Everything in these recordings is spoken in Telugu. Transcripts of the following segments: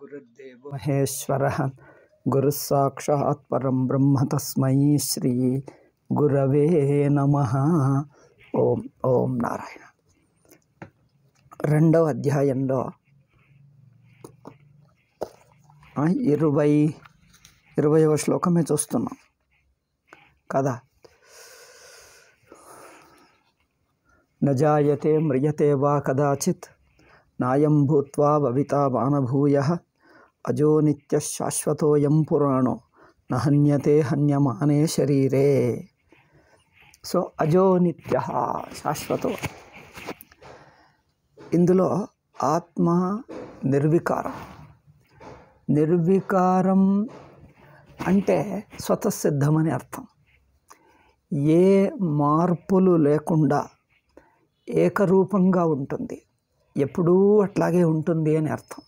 गुरुर्देवो महेश्वरः गुरुस्साक्षात् परं ब्रह्म तस्मै श्री गुरवे नमः। ఓం ఓం నారాయణ. రెండవ అధ్యాయంలో 20వ శ్లోకమే చూస్తున్నాం కదా. నజాయతే మ్రియతే వా కదాచిత్ నాయం భూత్వా భవితా వానభూయః అజో నిత్య శాశ్వతోయం పురాణో నహన్యతే హన్యమానే శరీరే. సో అజో నిత్య శాశ్వతో, ఇందులో ఆత్మ నిర్వికారం. నిర్వికారం అంటే స్వతసిద్ధమని అర్థం. ఏ మార్పులు లేకుండా ఏకరూపంగా ఉంటుంది, ఎప్పుడూ అట్లాగే ఉంటుంది అని అర్థం.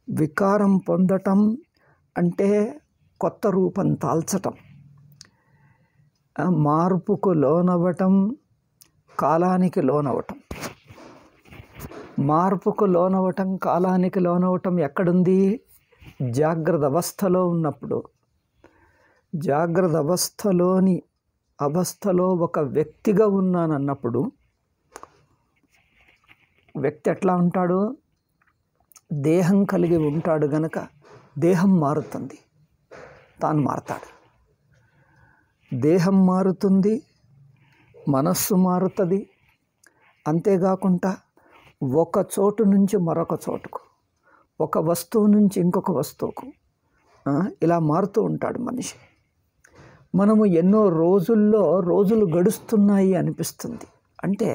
వికారం పొందటం అంటే కొత్త రూపం తాల్చటం, మార్పుకు లోనవ్వటం, కాలానికి లోనవ్వటం. మార్పుకు లోనవ్వటం, కాలానికి లోనవ్వటం ఎక్కడుంది? జాగ్రత్త అవస్థలో ఉన్నప్పుడు. జాగ్రత్త అవస్థలో ఒక వ్యక్తిగా ఉన్నానన్నప్పుడు వ్యక్తి ఎట్లా ఉంటాడు? దేహం కలిగి ఉంటాడు గనక దేహం మారుతుంది, తాను మారుతాడు. దేహం మారుతుంది, మనస్సు మారుతుంది. అంతేకాకుండా ఒక చోటు నుంచి మరొక చోటుకు, ఒక వస్తువు నుంచి ఇంకొక వస్తువుకు ఇలా మారుతూ ఉంటాడు మనిషి. మనము ఎన్నో రోజులు గడుస్తున్నాయి అనిపిస్తుంది. అంటే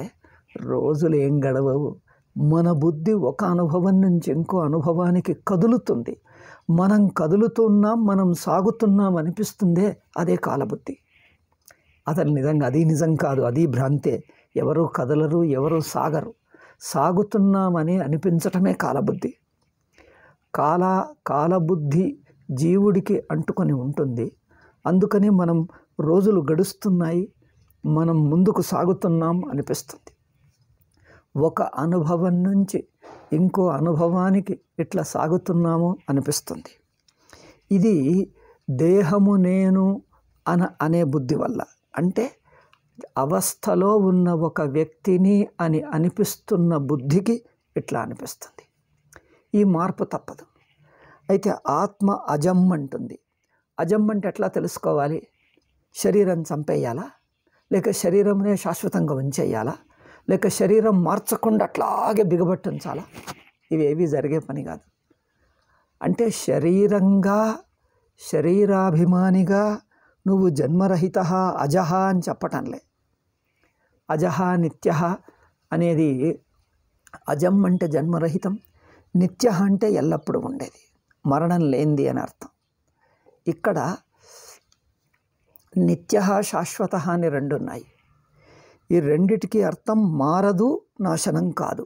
రోజులు ఏం గడవవు. మన బుద్ధి ఒక అనుభవం నుంచి ఇంకో అనుభవానికి కదులుతుంది. మనం కదులుతున్నాం, మనం సాగుతున్నాం అనిపిస్తుందే, అదే కాలబుద్ధి. అసలు నిజంగా అది నిజం కాదు, అది భ్రాంతే. ఎవరు కదలరు, ఎవరు సాగరు. సాగుతున్నామని అనిపించటమే కాలబుద్ధి. కాలబుద్ధి జీవుడికి అంటుకొని ఉంటుంది. అందుకని మనం రోజులు గడుస్తున్నాయి, మనం ముందుకు సాగుతున్నాం అనిపిస్తుంది. ఒక అనుభవం నుంచి ఇంకో అనుభవానికి ఇట్లా సాగుతున్నాము అనిపిస్తుంది. ఇది దేహము నేను అనే బుద్ధి వల్ల. అంటే అవస్థలో ఉన్న ఒక వ్యక్తిని అని అనిపిస్తున్న బుద్ధికి ఇట్లా అనిపిస్తుంది. ఈ మార్పు తప్పదు. అయితే ఆత్మ అజం అంటుంది. అజం అంటే ఎట్లా తెలుసుకోవాలి? శరీరం చంపేయాలా, లేక శరీరంనే శాశ్వతంగా ఉంచేయాలా, లేక శరీరం మార్చకుండా అట్లాగే బిగబట్టి ఉంచాలా? ఇవేవి జరిగే పని కాదు. అంటే శరీరాభిమానిగా నువ్వు జన్మరహిత అజహ అని చెప్పటంలే. అజహ నిత్య అనేది, అజం అంటే జన్మరహితం, నిత్య అంటే ఎల్లప్పుడూ ఉండేది, మరణం లేనిది అని అర్థం. ఇక్కడ నిత్య శాశ్వత అని రెండు ఉన్నాయి. ఈ రెండిటికి అర్థం మారదు, నాశనం కాదు.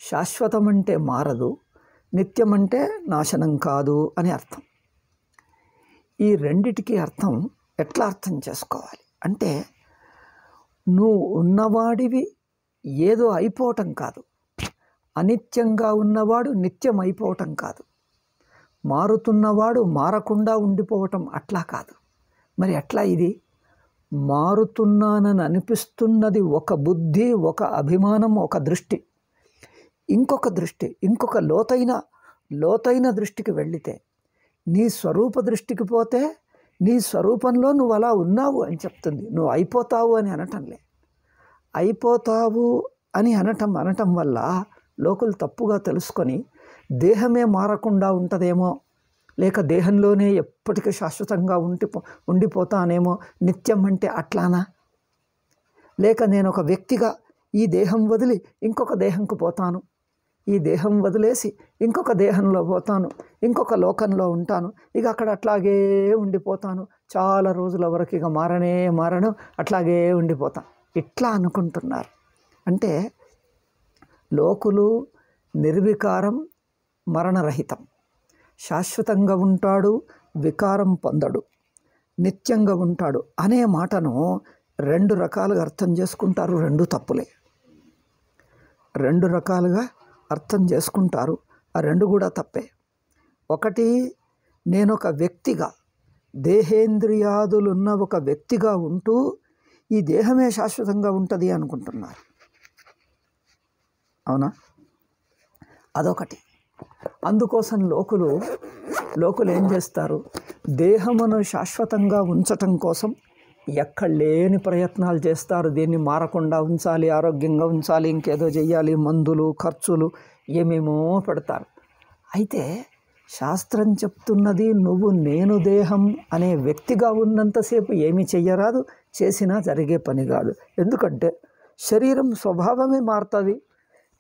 శాశ్వతం అంటే మారదు, నిత్యం అంటే నాశనం కాదు అని అర్థం. ఈ రెండిటికి అర్థం ఎట్లా అర్థం చేసుకోవాలి అంటే, నువ్వు ఉన్నవాడివి ఏదో అయిపోవటం కాదు, అనిత్యంగా ఉన్నవాడు నిత్యం అయిపోవటం కాదు, మారుతున్నవాడు మారకుండా ఉండిపోవటం అట్లా కాదు. మరి ఎట్లా ఇది? మారుతున్నానని అనిపిస్తున్నది ఒక బుద్ధి, ఒక అభిమానం, ఒక దృష్టి. ఇంకొక దృష్టి, ఇంకొక లోతైన దృష్టికి వెళితే, నీ స్వరూప దృష్టికి పోతే నీ స్వరూపంలో నువ్వు అలా ఉన్నావు అని చెప్తుంది. నువ్వు అయిపోతావు అని అనటంలే. అయిపోతావు అని అనటం వల్ల లోకులు తప్పుగా తెలుసుకొని దేహమే మారకుండా ఉంటుందేమో, లేక దేహంలోనే ఎప్పటికీ శాశ్వతంగా ఉండిపోతానేమో, నిత్యం అంటే అట్లానా? లేక నేను ఒక వ్యక్తిగా ఈ దేహం వదిలి ఇంకొక దేహంకు పోతాను, ఈ దేహం వదిలేసి ఇంకొక దేహంలో పోతాను, ఇంకొక లోకంలో ఉంటాను, ఇక అక్కడ అట్లాగే ఉండిపోతాను చాలా రోజుల వరకు, ఇక మారను, అట్లాగే ఉండిపోతాను, ఇట్లా అనుకుంటున్నారు. అంటే లోకులు నిర్వికారం, మరణరహితం, శాశ్వతంగా ఉంటాడు, వికారం పొందడు, నిత్యంగా ఉంటాడు అనే మాటను రెండు రకాలుగా అర్థం చేసుకుంటారు. రెండు తప్పులే. రెండు రకాలుగా అర్థం చేసుకుంటారు. ఆ రెండు కూడా తప్పే. ఒకటి నేను ఒక వ్యక్తిగా, దేహేంద్రియాదులున్న ఒక వ్యక్తిగా ఉంటూ ఈ దేహమే శాశ్వతంగా ఉంటుంది అనుకుంటున్నారు. అవునా? అదొకటి. అందుకోసం లోకులు ఏం చేస్తారు? దేహమును శాశ్వతంగా ఉంచటం కోసం ఎక్కడ లేని ప్రయత్నాలు చేస్తారు. దీన్ని మారకుండా ఉంచాలి, ఆరోగ్యంగా ఉంచాలి, ఇంకేదో చెయ్యాలి, మందులు, ఖర్చులు ఏమేమో పెడతారు. అయితే శాస్త్రం చెప్తున్నది, నువ్వు నేను దేహం అనే వ్యక్తిగా ఉన్నంతసేపు ఏమీ చెయ్యరాదు, చేసినా జరిగే పని కాదు. ఎందుకంటే శరీరం స్వభావమే మారుతుంది.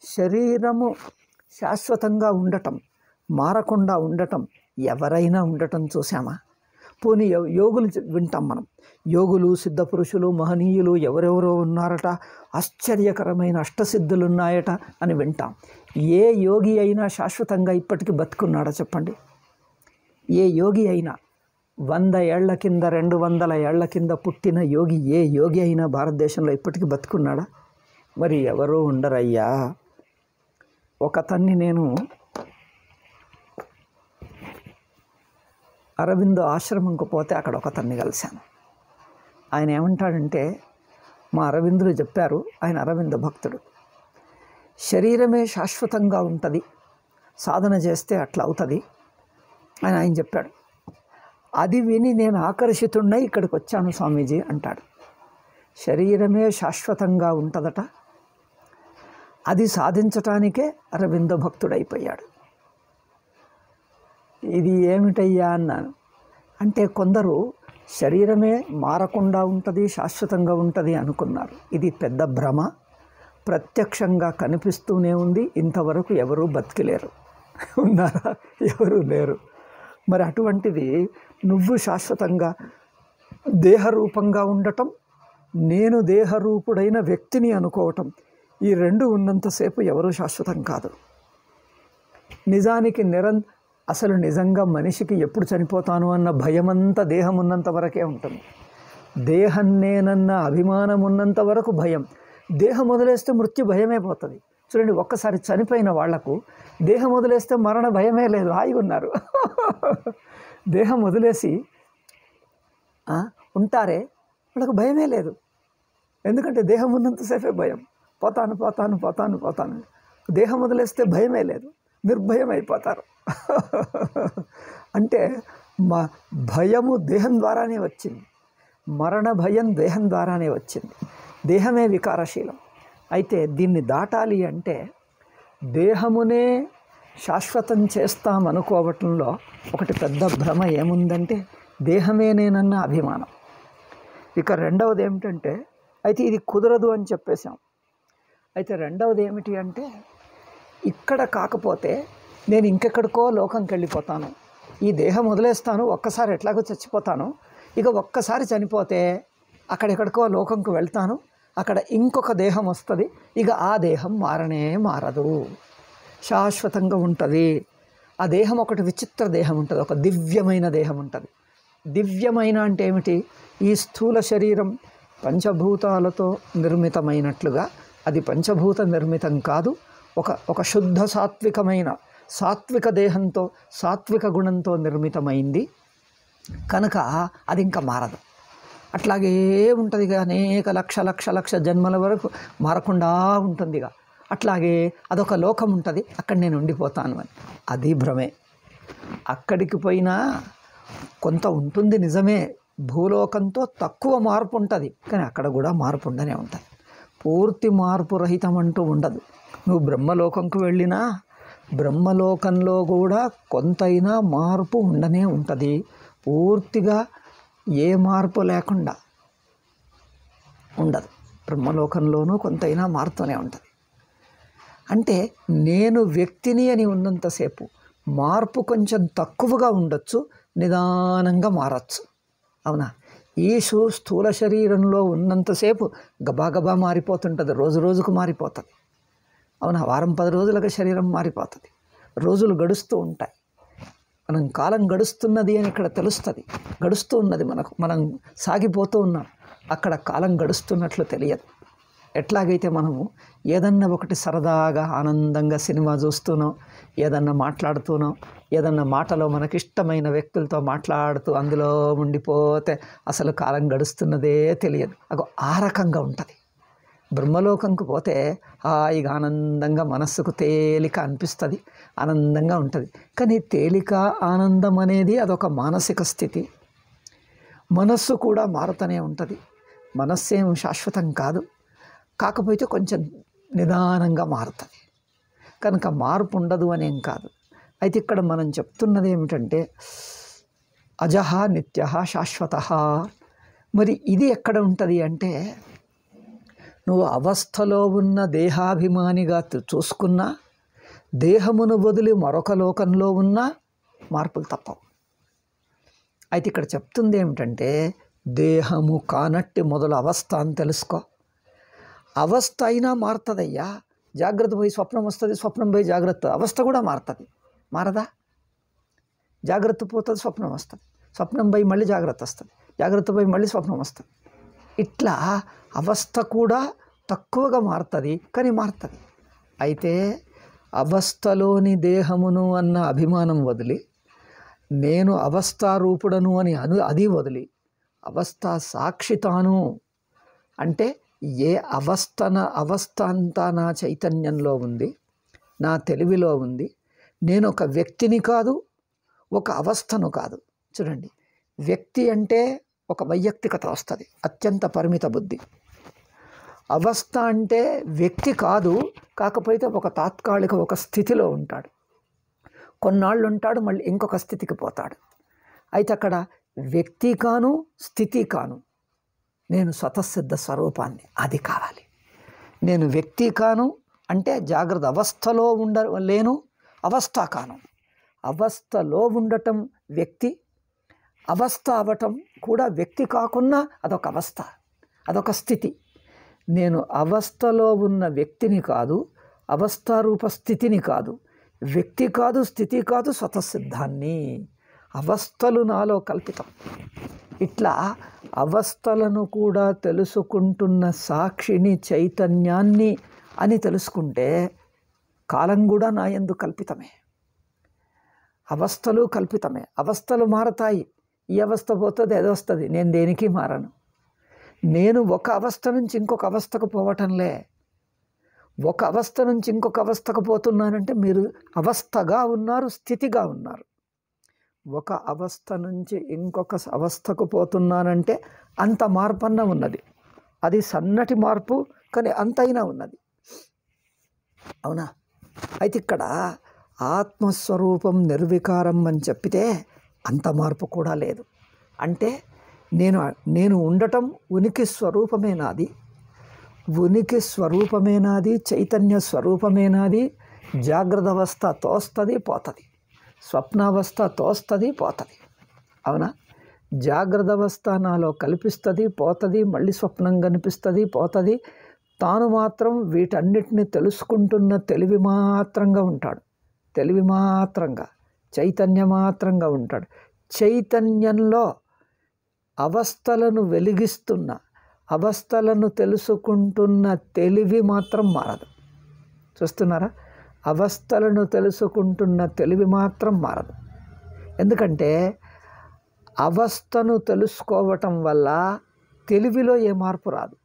శరీరము శాశ్వతంగా ఉండటం, మారకుండా ఉండటం, ఎవరైనా ఉండటం చూసామా? పోనీ యోగులు వింటాం మనం. యోగులు, సిద్ధపురుషులు, మహనీయులు ఎవరెవరో ఉన్నారట, ఆశ్చర్యకరమైన అష్టసిద్ధులు ఉన్నాయట అని వింటాం. ఏ యోగి అయినా శాశ్వతంగా ఇప్పటికీ బతుకున్నాడా చెప్పండి? ఏ యోగి అయినా 100 ఏళ్ల కింద, 200 ఏళ్ల కింద పుట్టిన యోగి, ఏ యోగి అయినా భారతదేశంలో ఇప్పటికీ బతుకున్నాడా? మరి ఎవరూ ఉండరయ్యా. ఒకతన్ని నేను అరవిందో ఆశ్రమంకు పోతే అక్కడ ఒకతన్ని కలిశాను. ఆయన ఏమంటాడంటే, మా అరవిందులు చెప్పారు, ఆయన అరవింద భక్తుడు, శరీరమే శాశ్వతంగా ఉంటుంది, సాధన చేస్తే అట్లా అవుతుంది అని ఆయన చెప్పాడు. అది విని నేను ఆకర్షితుడినై ఇక్కడికి వచ్చాను స్వామీజీ అంటాడు. శరీరమే శాశ్వతంగా ఉంటుందట, అది సాధించటానికే అరవింద భక్తుడైపోయాడు. ఇది ఏమిటయ్యా అన్నాను. అంటే కొందరు శరీరమే మారకుండా ఉంటుంది, శాశ్వతంగా ఉంటుంది అనుకున్నారు. ఇది పెద్ద భ్రమ, ప్రత్యక్షంగా కనిపిస్తూనే ఉంది. ఇంతవరకు ఎవరూ బతికిలేరు. ఉన్నారా? ఎవరూ లేరు. మరి అటువంటిది నువ్వు శాశ్వతంగా దేహరూపంగా ఉండటం, నేను దేహరూపుడైన వ్యక్తిని అనుకోవటం, ఈ రెండు ఉన్నంతసేపు ఎవరూ శాశ్వతం కాదు. నిజానికి అసలు నిజంగా మనిషికి ఎప్పుడు చనిపోతాను అన్న భయమంతా దేహం ఉన్నంత వరకే ఉంటుంది. దేహం నేనన్న అభిమానం ఉన్నంత వరకు భయం. దేహం వదిలేస్తే మృత్యు భయమే పోతుంది. చూడండి, ఒక్కసారి చనిపోయిన వాళ్లకు దేహం వదిలేస్తే మరణ భయమే లేదు, హాయిగా ఉన్నారు. దేహం వదిలేసి ఉంటారే, వాళ్ళకు భయమే లేదు. ఎందుకంటే దేహం ఉన్నంతసేపే భయం. పోతాను. దేహం వదిలేస్తే భయమే లేదు, నిర్భయం అయిపోతారు. అంటే భయము దేహం ద్వారానే వచ్చింది, మరణ భయం దేహం ద్వారానే వచ్చింది. దేహమే వికారశీలం. అయితే దీన్ని దాటాలి అంటే దేహమునే శాశ్వతం చేస్తామనుకోవటంలో ఒకటి పెద్ద భ్రమ ఏముందంటే, దేహమే నేనన్న అభిమానం. ఇక రెండవది ఏమిటంటే, అయితే ఇది కుదరదు అని చెప్పేశాం. అయితే రెండవది ఏమిటి అంటే, ఇక్కడ కాకపోతే నేను ఇంకెక్కడికో లోకంకి వెళ్ళిపోతాను, ఈ దేహం వదిలేస్తాను, ఒక్కసారి ఎట్లాగో చచ్చిపోతాను, ఇక ఒక్కసారి చనిపోతే అక్కడెక్కడికో లోకంకు వెళ్తాను, అక్కడ ఇంకొక దేహం వస్తుంది, ఇక ఆ దేహం మారదు, శాశ్వతంగా ఉంటుంది. ఆ దేహం ఒకటి విచిత్ర దేహం ఉంటుంది, ఒక దివ్యమైన దేహం ఉంటుంది. దివ్యమైన అంటే ఏమిటి? ఈ స్థూల శరీరం పంచభూతాలతో నిర్మితమైనట్లుగా అది పంచభూత నిర్మితం కాదు, ఒక శుద్ధ సాత్విక దేహంతో, సాత్విక గుణంతో నిర్మితమైంది కనుక అది ఇంకా మారదు. అట్లాగే ఉంటుంది. ఇక అనేక లక్ష జన్మల వరకు మారకుండా ఉంటుంది. ఇక అట్లాగే అదొక లోకం ఉంటుంది, అక్కడ నేను ఉండిపోతాను అని. అది భ్రమే. అక్కడికి పోయినా కొంత ఉంటుంది నిజమే, భూలోకంతో తక్కువ మార్పు ఉంటుంది, కానీ అక్కడ కూడా మార్పు ఉండనే ఉంటుంది. పూర్తి మార్పు రహితం అంటూ ఉండదు. నువ్వు బ్రహ్మలోకంకు వెళ్ళినా బ్రహ్మలోకంలో కూడా కొంతైనా మార్పు ఉండనే ఉంటుంది. పూర్తిగా ఏ మార్పు లేకుండా ఉండదు. బ్రహ్మలోకంలోనూ కొంతైనా మారుతూనే ఉంటుంది. అంటే నేను వ్యక్తిని అని ఉన్నంతసేపు మార్పు కొంచెం తక్కువగా ఉండొచ్చు, నిదానంగా మారచ్చు. అవునా? ఈ స్థూల శరీరంలో ఉన్నంతసేపు గబాగబా మారిపోతుంటుంది, రోజుకు మారిపోతుంది. అవునా? వారం 10 రోజులకు శరీరం మారిపోతుంది, రోజులు గడుస్తూ ఉంటాయి. మనం కాలం గడుస్తున్నది అని ఇక్కడ తెలుస్తుంది, గడుస్తూ ఉన్నది, మనం సాగిపోతూ ఉన్నాం, అక్కడ కాలం గడుస్తున్నట్లు తెలియదు. ఎట్లాగైతే మనము ఏదన్నా ఒకటి సరదాగా ఆనందంగా సినిమా చూస్తూనో, ఏదన్నా మాట్లాడుతూనో ఏదన్నా మాటలో మనకిష్టమైన వ్యక్తులతో మాట్లాడుతూ అందులో ఉండిపోతే అసలు కాలం గడుస్తున్నదే తెలియదు. అగో ఆ రకంగా ఉంటుంది. బ్రహ్మలోకంకు పోతే హాయిగా ఆనందంగా మనస్సుకు తేలిక అనిపిస్తుంది, ఆనందంగా ఉంటుంది. కానీ తేలిక ఆనందం అనేది అదొక మానసిక స్థితి. మనస్సు కూడా మారుతూనే ఉంటుంది. మనస్సేం శాశ్వతం కాదు, కాకపోతే కొంచెం నిదానంగా మారుతుంది. కనుక మార్పు ఉండదు అనేం కాదు. అయితే ఇక్కడ మనం చెప్తున్నది ఏమిటంటే అజహ నిత్య శాశ్వత. మరి ఇది ఎక్కడ ఉంటుంది అంటే నువ్వు అవస్థలో ఉన్న దేహాభిమానిగా చూసుకున్నా, దేహమును వదిలి మరొక లోకంలో ఉన్న మార్పులు తప్పవు. అయితే ఇక్కడ చెప్తుంది ఏమిటంటే దేహము కానట్టి మొదలు అవస్థ అని తెలుసుకో. అవస్థ అయినా మారుతుందయ్యా. జాగ్రత్త పోయి స్వప్నం వస్తుంది, స్వప్నం పోయి జాగ్రత్త, అవస్థ కూడా మారుతుంది. మారదా? జాగ్రత్త పోతుంది, స్వప్నం వస్తుంది, స్వప్నం పోయి మళ్ళీ జాగ్రత్త వస్తుంది, జాగ్రత్త పోయి మళ్ళీ స్వప్నం వస్తుంది. ఇట్లా అవస్థ కూడా తక్కువగా మారుతుంది, కానీ మారుతుంది. అయితే అవస్థలోని దేహమును అన్న అభిమానం వదిలి నేను అవస్థారూపుడను అని అది వదిలి అవస్థ సాక్షితాను అంటే ఏ అవస్థ అంతా నా చైతన్యంలో ఉంది, నా తెలివిలో ఉంది. నేను ఒక వ్యక్తిని కాదు, ఒక అవస్థను కాదు. చూడండి, వ్యక్తి అంటే ఒక వైయక్తికత వస్తుంది, అత్యంత పరిమిత బుద్ధి. అవస్థ అంటే వ్యక్తి కాదు, కాకపోతే ఒక తాత్కాలిక ఒక స్థితిలో ఉంటాడు, కొన్నాళ్ళు ఉంటాడు, మళ్ళీ ఇంకొక స్థితికి పోతాడు. అయితే అక్కడ వ్యక్తి కాను, స్థితి కాను, నేను స్వతసిద్ధ స్వరూపాన్ని, అది కావాలి. నేను వ్యక్తి కాను అంటే జాగ్రత్త అవస్థలో లేను, అవస్థ కాను. అవస్థలో ఉండటం వ్యక్తి, అవస్థ అవటం కూడా వ్యక్తి కాకున్నా అదొక అవస్థ, అదొక స్థితి. నేను అవస్థలో ఉన్న వ్యక్తిని కాదు, అవస్థారూప స్థితిని కాదు, వ్యక్తి కాదు, స్థితి కాదు, స్వతసిద్ధాన్ని. అవస్థలు నాలో కల్పితం. ఇట్లా అవస్థలను కూడా తెలుసుకుంటున్న సాక్షిని, చైతన్యాన్ని అని తెలుసుకుంటే కాలం కూడా నా యందు కల్పితమే, అవస్థలు కల్పితమే. అవస్థలు మారతాయి, ఈ అవస్థ పోతుంది, అది వస్తుంది, నేను దేనికి మారను. నేను ఒక అవస్థ నుంచి ఇంకొక అవస్థకు పోవటంలే, ఒక అవస్థ నుంచి ఇంకొక అవస్థకు పోతున్నానంటే మీరు అవస్థగా ఉన్నారు, స్థితిగా ఉన్నారు. ఒక అవస్థ నుంచి ఇంకొక అవస్థకు పోతున్నానంటే అంత మార్పన్న ఉన్నది. అది సన్నటి మార్పు, కానీ అంతైనా ఉన్నది. అవునా? అయితే ఇక్కడ ఆత్మస్వరూపం నిర్వికారం అని చెప్పితే అంత మార్పు కూడా లేదు. అంటే నేను ఉండటం ఉనికి స్వరూపమే నాది, ఉనికి స్వరూపమే నాది, చైతన్య స్వరూపమే నాది. జాగ్రత్త అవస్థ తోస్తుంది, పోతుంది, స్వప్నావస్థ తోస్తుంది, పోతుంది. అవునా? జాగ్రత్త అవస్థ నాలో కల్పిస్తుంది, పోతుంది, మళ్ళీ స్వప్నం కనిపిస్తుంది, పోతుంది. తాను మాత్రం వీటన్నిటిని తెలుసుకుంటున్న తెలివి మాత్రంగా ఉంటాడు, తెలివి మాత్రంగా, చైతన్య మాత్రంగా ఉంటాడు. చైతన్యంలో అవస్థలను వెలిగిస్తున్న, అవస్థలను తెలుసుకుంటున్న తెలివి మాత్రం మారదు. చూస్తున్నారా? అవస్థలను తెలుసుకుంటున్న తెలివి మాత్రం మారదు. ఎందుకంటే అవస్థను తెలుసుకోవటం వల్ల తెలివిలో ఏ మార్పు రాదు.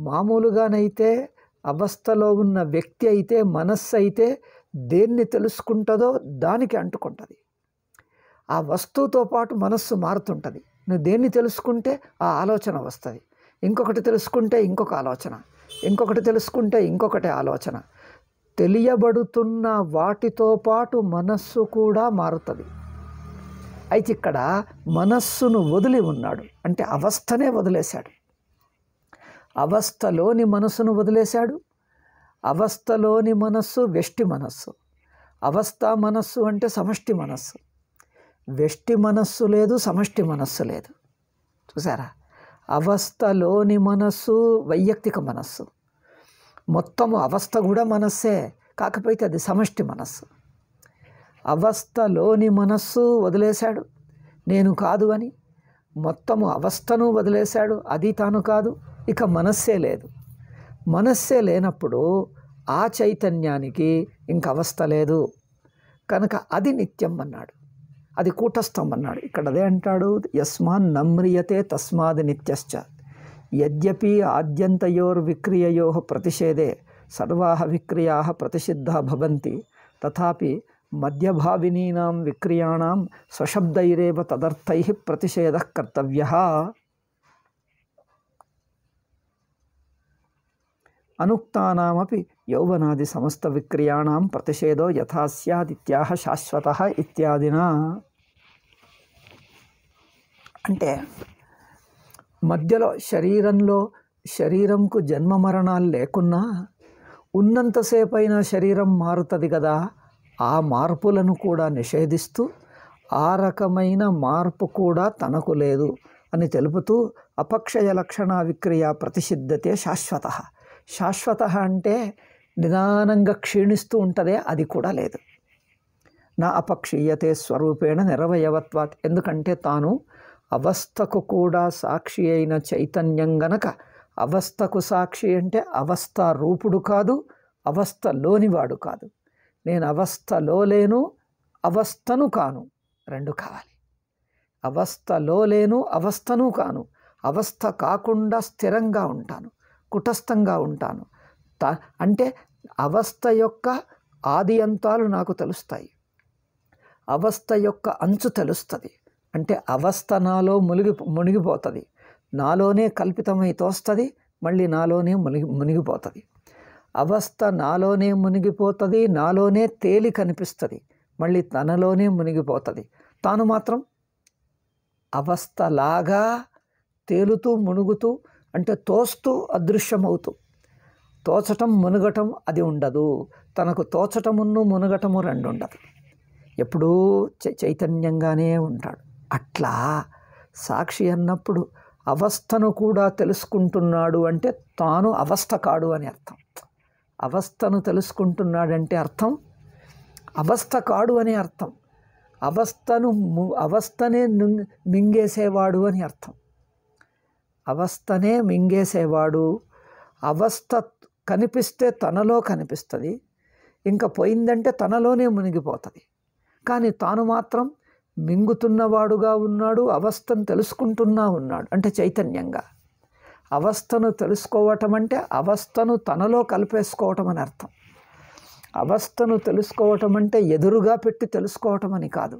మామూలుగానైతే అవస్థలో ఉన్న వ్యక్తి అయితే, మనస్సు అయితే దేన్ని తెలుసుకుంటుందో దానికి అంటుకుంటుంది. ఆ వస్తువుతో పాటు మనస్సు మారుతుంటుంది. నువ్వు దేన్ని తెలుసుకుంటే ఆ ఆలోచన వస్తుంది, ఇంకొకటి తెలుసుకుంటే ఇంకొక ఆలోచన, ఇంకొకటి తెలుసుకుంటే ఇంకొకటి ఆలోచన. తెలియబడుతున్న వాటితో పాటు మనస్సు కూడా మారుతుంది. అయితే ఇక్కడ మనస్సును వదిలి ఉన్నాడు అంటే అవస్థనే వదిలేశాడు, అవస్థలోని మనస్సును వదిలేశాడు. అవస్థలోని మనస్సు వ్యష్టి మనస్సు, అవస్థ మనస్సు అంటే సమష్టి మనస్సు. వ్యష్టి మనస్సు లేదు, సమష్టి మనస్సు లేదు. చూసారా? అవస్థలోని మనస్సు వైయక్తిక మనస్సు, మొత్తము అవస్థ కూడా మనస్సే, కాకపోతే అది సమష్టి మనస్సు. అవస్థలోని మనస్సు వదిలేశాడు, నేను కాదు అని. మొత్తము అవస్థను వదిలేశాడు, అది తాను కాదు. ఇక మనస్సే లేదు. మనస్సే లేనప్పుడు ఆ చైతన్యానికి ఇంక అవస్థ లేదు కనుక అది నిత్యం అన్నాడు, అది కూటస్థం అన్నాడు. ఇక్కడ అదే అంటాడు, యస్మాన్ నమ్రియతే తస్మాద్ నిత్యశ్చ యద్యపి ఆద్యంతయోర్విక్రియయో ప్రతిషేధే సర్వాః విక్రియాః ప్రతిషిద్ధా భవంతి తథాపి మధ్యభావినీనాం విక్రియాణాం స్వశబ్దైరేవ తదర్థైః ప్రతిషేధః కర్తవ్యః. అనుక్తానామపి యౌవనాది సమస్త విక్రియాణాం ప్రతిషేధో యథా స్యాదిత్యాహ శాశ్వతః ఇత్యాదినా. అంటే మధ్యలో శరీరంకు జన్మ మరణాలు లేకున్నా ఉన్నంతసేపైనా శరీరం మారుతుంది కదా, ఆ మార్పులను కూడా నిషేధిస్తూ ఆ రకమైన మార్పు కూడా తనకు లేదు అని తెలుపుతూ అపక్షయ లక్షణ విక్రియ ప్రతిషిద్ధతే శాశ్వత. శాశ్వత అంటే నిదానంగా క్షీణిస్తూ ఉంటుందే, అది కూడా లేదు. నా అపక్షీయతే స్వరూపేణ నిరవయవత్వాత్. ఎందుకంటే తాను అవస్థకు కూడా సాక్షి అయిన చైతన్యం గనక, అవస్థకు సాక్షి అంటే అవస్థ రూపుడు కాదు, అవస్థలోనివాడు కాదు. నేను అవస్థలో లేను, అవస్థను కాను, రెండు కావాలి. అవస్థలో లేను, అవస్థను కాను. అవస్థ కాకుండా స్థిరంగా ఉంటాను, కుటస్థంగా ఉంటాను. అంటే అవస్థ యొక్క ఆది అంతాలు నాకు తెలుస్తాయి, అవస్థ యొక్క అంచు తెలుస్తుంది. అంటే అవస్థ నాలో మునిగిపోతుంది, నాలోనే కల్పితమై తోస్తుంది, మళ్ళీ నాలోనే మునిగిపోతుంది. అవస్థ నాలోనే మునిగిపోతుంది, నాలోనే తేలి కనిపిస్తుంది, మళ్ళీ తనలోనే మునిగిపోతుంది. తాను మాత్రం అవస్థలాగా తేలుతూ మునుగుతూ, అంటే తోస్తూ అదృశ్యమవుతూ, తోచటం మునగటం అది ఉండదు. తనకు తోచటమును మునగటము రెండు ఉండదు, ఎప్పుడూ చైతన్యంగానే ఉంటాడు. అట్లా సాక్షి అన్నప్పుడు అవస్థను కూడా తెలుసుకుంటున్నాడు అంటే తాను అవస్థ కాడు అని అర్థం. అవస్థను తెలుసుకుంటున్నాడంటే అర్థం అవస్థ కాడు అని అర్థం. అవస్థనే మింగేసేవాడు అని అర్థం. అవస్థనే మింగేసేవాడు. అవస్థ కనిపిస్తే తనలో కనిపిస్తుంది, ఇంకా పోయిందంటే తనలోనే మునిగిపోతుంది. కానీ తాను మాత్రం మింగుతున్నవాడుగా ఉన్నాడు, అవస్థను తెలుసుకుంటున్నా ఉన్నాడు, అంటే చైతన్యంగా. అవస్థను తెలుసుకోవటం అంటే అవస్థను తనలో కలిపేసుకోవటం అని అర్థం. అవస్థను తెలుసుకోవటం అంటే ఎదురుగా పెట్టి తెలుసుకోవటం అని కాదు.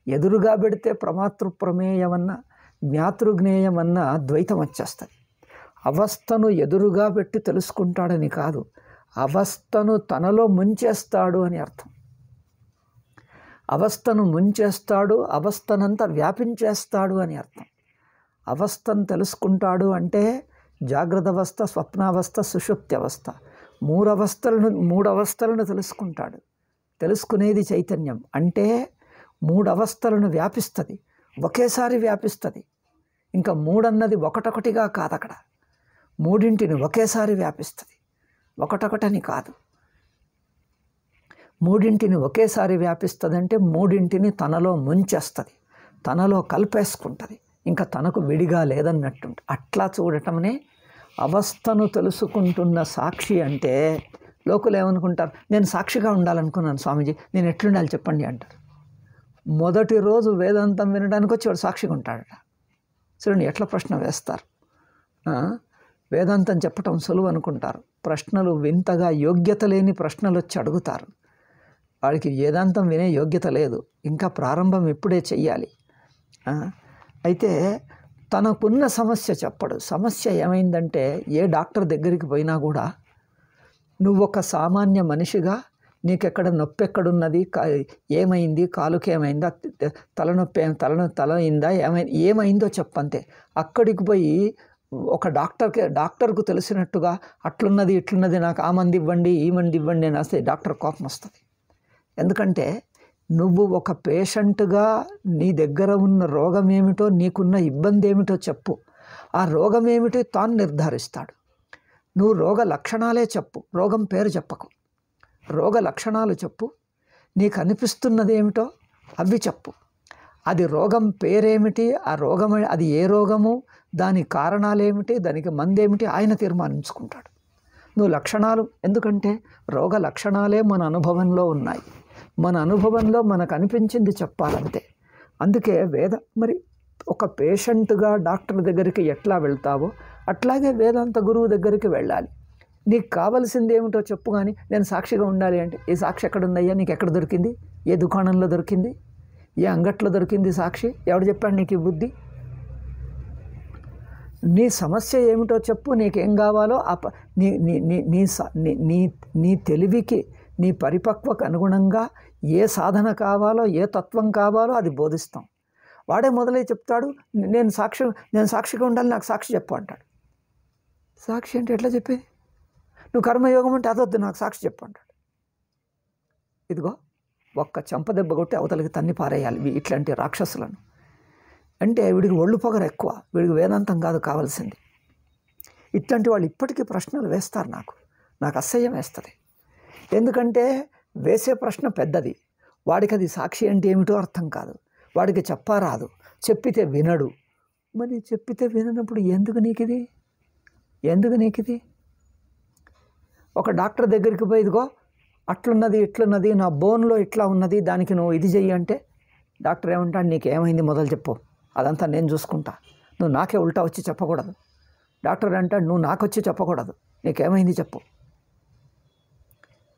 ఎదురుగా పెడితే ప్రమాతృప్రమేయమన్న జ్ఞాతృజ్ఞేయమన్న ద్వైతం వచ్చేస్తుంది. అవస్థను ఎదురుగా పెట్టి తెలుసుకుంటాడని కాదు, అవస్థను తనలో ముంచేస్తాడు అని అర్థం. అవస్థను ముంచేస్తాడు, అవస్థనంతా వ్యాపించేస్తాడు అని అర్థం. అవస్థను తెలుసుకుంటాడు అంటే జాగ్రత్త అవస్థ, స్వప్నావస్థ, సుషుప్తి అవస్థ, మూడు అవస్థలను తెలుసుకుంటాడు. తెలుసుకునేది చైతన్యం. అంటే 3 అవస్థలను వ్యాపిస్తుంది, ఒకేసారి వ్యాపిస్తుంది. ఇంకా 3 అన్నది ఒకటొకటిగా కాదు, అక్కడ 3ంటిని ఒకేసారి వ్యాపిస్తుంది, ఒకటొకటని కాదు. 3ంటిని ఒకేసారి వ్యాపిస్తుంది అంటే 3ంటిని తనలో ముంచేస్తుంది, తనలో కలిపేసుకుంటుంది, ఇంకా తనకు విడిగా లేదన్నట్టు. అట్లా చూడటంనే అవస్థను తెలుసుకుంటున్న సాక్షి. అంటే లోకులు ఏమనుకుంటారు, నేను సాక్షిగా ఉండాలనుకున్నాను స్వామీజీ, నేను ఎట్లుండాలి చెప్పండి అంటారు. మొదటి రోజు వేదాంతం వినడానికి వచ్చి వాడు సాక్షిగా ఉంటాడట. చూడండి ఎట్లా ప్రశ్న వేస్తారు. వేదాంతం చెప్పటం సులువు అనుకుంటారు, ప్రశ్నలు వింతగా యోగ్యత లేని ప్రశ్నలు వచ్చి అడుగుతారు. వాడికి వేదాంతం వినే యోగ్యత లేదు, ఇంకా ప్రారంభం ఇప్పుడే చెయ్యాలి. అయితే తనకున్న సమస్య చెప్పడు. సమస్య ఏమైందంటే, ఏ డాక్టర్ దగ్గరికి పోయినా కూడా నువ్వు ఒక సామాన్య మనిషిగా నీకెక్కడ నొప్పి ఎక్కడున్నది, ఏమైంది, కాలుకి ఏమైందా, తలనొప్పి తల అయిందా, ఏమైందో చెప్పంతే. అక్కడికి పోయి ఒక డాక్టర్కు తెలిసినట్టుగా అట్లున్నది ఇట్లున్నది, నాకు ఆ మంది ఇవ్వండి ఈ మంది ఇవ్వండి అని వస్తే డాక్టర్ కోపం వస్తుంది. ఎందుకంటే నువ్వు ఒక పేషెంట్గా నీ దగ్గర ఉన్న రోగం ఏమిటో, నీకున్న ఇబ్బంది ఏమిటో చెప్పు. ఆ రోగం ఏమిటో తాను నిర్ధారిస్తాడు. నువ్వు రోగ లక్షణాలే చెప్పు, రోగం పేరు చెప్పకు. రోగ లక్షణాలు చెప్పు, నీకు అనిపిస్తున్నది ఏమిటో అవి చెప్పు. అది రోగం పేరేమిటి, ఆ రోగం అది ఏ రోగము, దాని కారణాలేమిటి, దానికి మందేమిటి ఆయన తీర్మానించుకుంటాడు. నువ్వు లక్షణాలు, ఎందుకంటే రోగ లక్షణాలే మన అనుభవంలో ఉన్నాయి, మన అనుభవంలో మనకు అనిపించింది చెప్పాలంతే. అందుకే మరి ఒక పేషెంట్గా డాక్టర్ దగ్గరికి ఎట్లా వెళ్తావో అట్లాగే వేదాంత గురువు దగ్గరికి వెళ్ళాలి. నీకు కావాల్సింది ఏమిటో చెప్పు, కానీ నేను సాక్షిగా ఉండాలి అంటే ఈ సాక్షి ఎక్కడుందయ్యా, నీకు ఎక్కడ దొరికింది, ఏ దుకాణంలో దొరికింది, ఏ అంగట్లో దొరికింది సాక్షి, ఎవడు చెప్పాడు నీకు ఈ బుద్ధి? నీ సమస్య ఏమిటో చెప్పు, నీకేం కావాలో నీ నీ నీ నీ నీ నీ తెలివికి, నీ పరిపక్వకు అనుగుణంగా ఏ సాధన కావాలో, ఏ తత్వం కావాలో అది బోధిస్తాం. వాడే మొదలై చెప్తాడు, నేను సాక్షిగా ఉండాలి, నాకు సాక్షి చెప్పు అంటాడు. సాక్షి అంటే ఎట్లా చెప్పేది? నువ్వు కర్మయోగం అంటే అదొద్దు, నాకు సాక్షి చెప్పు అంటాడు. ఇదిగో ఒక్క చెంపదెబ్బ కొట్టి అవతలికి తన్ని పారేయాలి ఇట్లాంటి రాక్షసులను. అంటే వీడికి ఒళ్ళు పొగరు ఎక్కువ, వీడికి వేదాంతం కాదు కావాల్సింది. ఇట్లాంటి వాళ్ళు ఇప్పటికీ ప్రశ్నలు వేస్తారు, నాకు అసహ్యం వేస్తుంది. ఎందుకంటే వేసే ప్రశ్న పెద్దది, వాడికి అది సాక్షి అంటే ఏమిటో అర్థం కాదు, వాడికి చెప్పరాదు, చెప్పితే వినడు. మరి చెప్పితే విననప్పుడు ఎందుకు నీకిది? ఒక డాక్టర్ దగ్గరికి పోయి ఇదిగో అట్లున్నది ఇట్లున్నది, నా బోన్లో ఇట్లా ఉన్నది, దానికి నువ్వు ఇది చెయ్యి అంటే డాక్టర్ ఏమంటాడు, నీకేమైంది మొదలు చెప్పు, అదంతా నేను చూసుకుంటా, నువ్వు నాకే ఉల్టా వచ్చి చెప్పకూడదు. డాక్టర్ అంటాడు, నువ్వు నాకు వచ్చి చెప్పకూడదు, నీకేమైంది చెప్పు,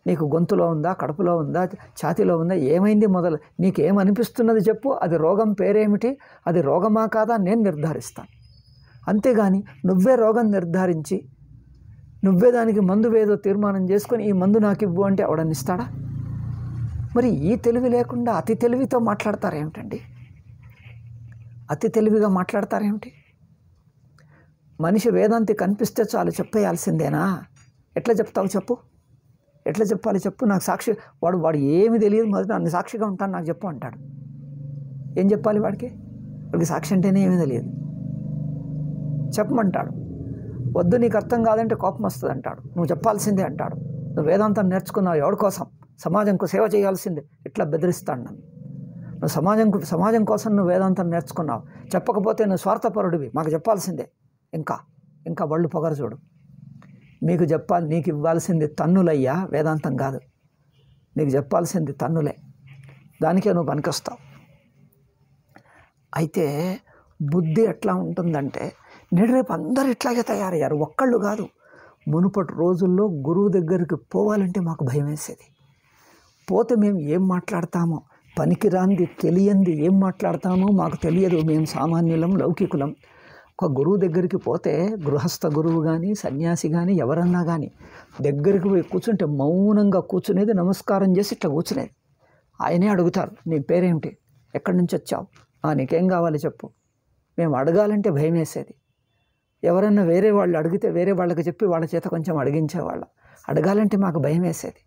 నీకు గొంతులో ఉందా, కడుపులో ఉందా, ఛాతీలో ఉందా, ఏమైంది మొదలు, నీకేమనిపిస్తున్నది చెప్పు, అది రోగం పేరేమిటి, అది రోగమా కాదా నేను నిర్ధారిస్తాను. అంతేగాని నువ్వే రోగం నిర్ధారించి నువ్వే దానికి మందు వేదో తీర్మానం చేసుకొని ఈ మందు నాకు ఇవ్వు అంటే ఎవడనిస్తాడా? మరి ఈ తెలివి లేకుండా అతి తెలివితో మాట్లాడతారేమిటండి? అతి తెలివిగా మాట్లాడతారేమిటి? మనిషి వేదాంతి కనిపిస్తే చాలు చెప్పేయాల్సిందేనా? ఎట్లా చెప్తావు చెప్పు, ఎట్లా చెప్పాలి చెప్పు, నాకు సాక్షి, వాడు ఏమి తెలియదు, మొదట నన్ను సాక్షిగా ఉంటాను నాకు చెప్పు అంటాడు. ఏం చెప్పాలి వాడికి సాక్షి అంటేనే ఏమీ తెలియదు, చెప్పమంటాడు. వద్దు నీకు అర్థం కాదంటే కోపం వస్తుంది అంటాడు, నువ్వు చెప్పాల్సిందే అంటాడు. నువ్వు వేదాంతం నేర్చుకున్నావు ఎవరి కోసం, సమాజంకు సేవ చేయాల్సిందే, ఇట్లా బెదిరిస్తాడు నన్ను. నువ్వు సమాజం కోసం నువ్వు వేదాంతం నేర్చుకున్నావు, చెప్పకపోతే నువ్వు స్వార్థపరుడివి, మాకు చెప్పాల్సిందే. ఇంకా వళ్ళు పొగరు చూడు, నీకు ఇవ్వాల్సింది తన్నులయ్యా, వేదాంతం కాదు, నీకు చెప్పాల్సింది తన్నులే, దానికే నువ్వు పనికొస్తావు. అయితే బుద్ధి ఎట్లా ఉంటుందంటే, నేడు రేపు అందరూ ఇట్లాగే తయారయ్యారు, ఒక్కళ్ళు కాదు. మునుపటి రోజుల్లో గురువు దగ్గరికి పోవాలంటే మాకు భయం వేసేది. పోతే మేము ఏం మాట్లాడతామో, పనికిరాంది తెలియంది ఏం మాట్లాడతామో మాకు తెలియదు, మేము సామాన్యులం, లౌకికులం. ఒక గురువు దగ్గరికి పోతే, గృహస్థ గురువు కానీ సన్యాసి కానీ ఎవరన్నా కానీ దగ్గరికి పోయి కూర్చుంటే మౌనంగా కూర్చునేది, నమస్కారం చేసి ఇట్లా కూర్చునేది. ఆయనే అడుగుతారు, నీ పేరేమిటి, ఎక్కడి నుంచి వచ్చావు, నీకేం కావాలి చెప్పు. మేము అడగాలంటే భయం వేసేది. ఎవరన్నా వేరే వాళ్ళు అడిగితే వేరే వాళ్ళకి చెప్పి వాళ్ళ చేత కొంచెం అడిగించేవాళ్ళం. అడగాలంటే మాకు భయం వేసేది,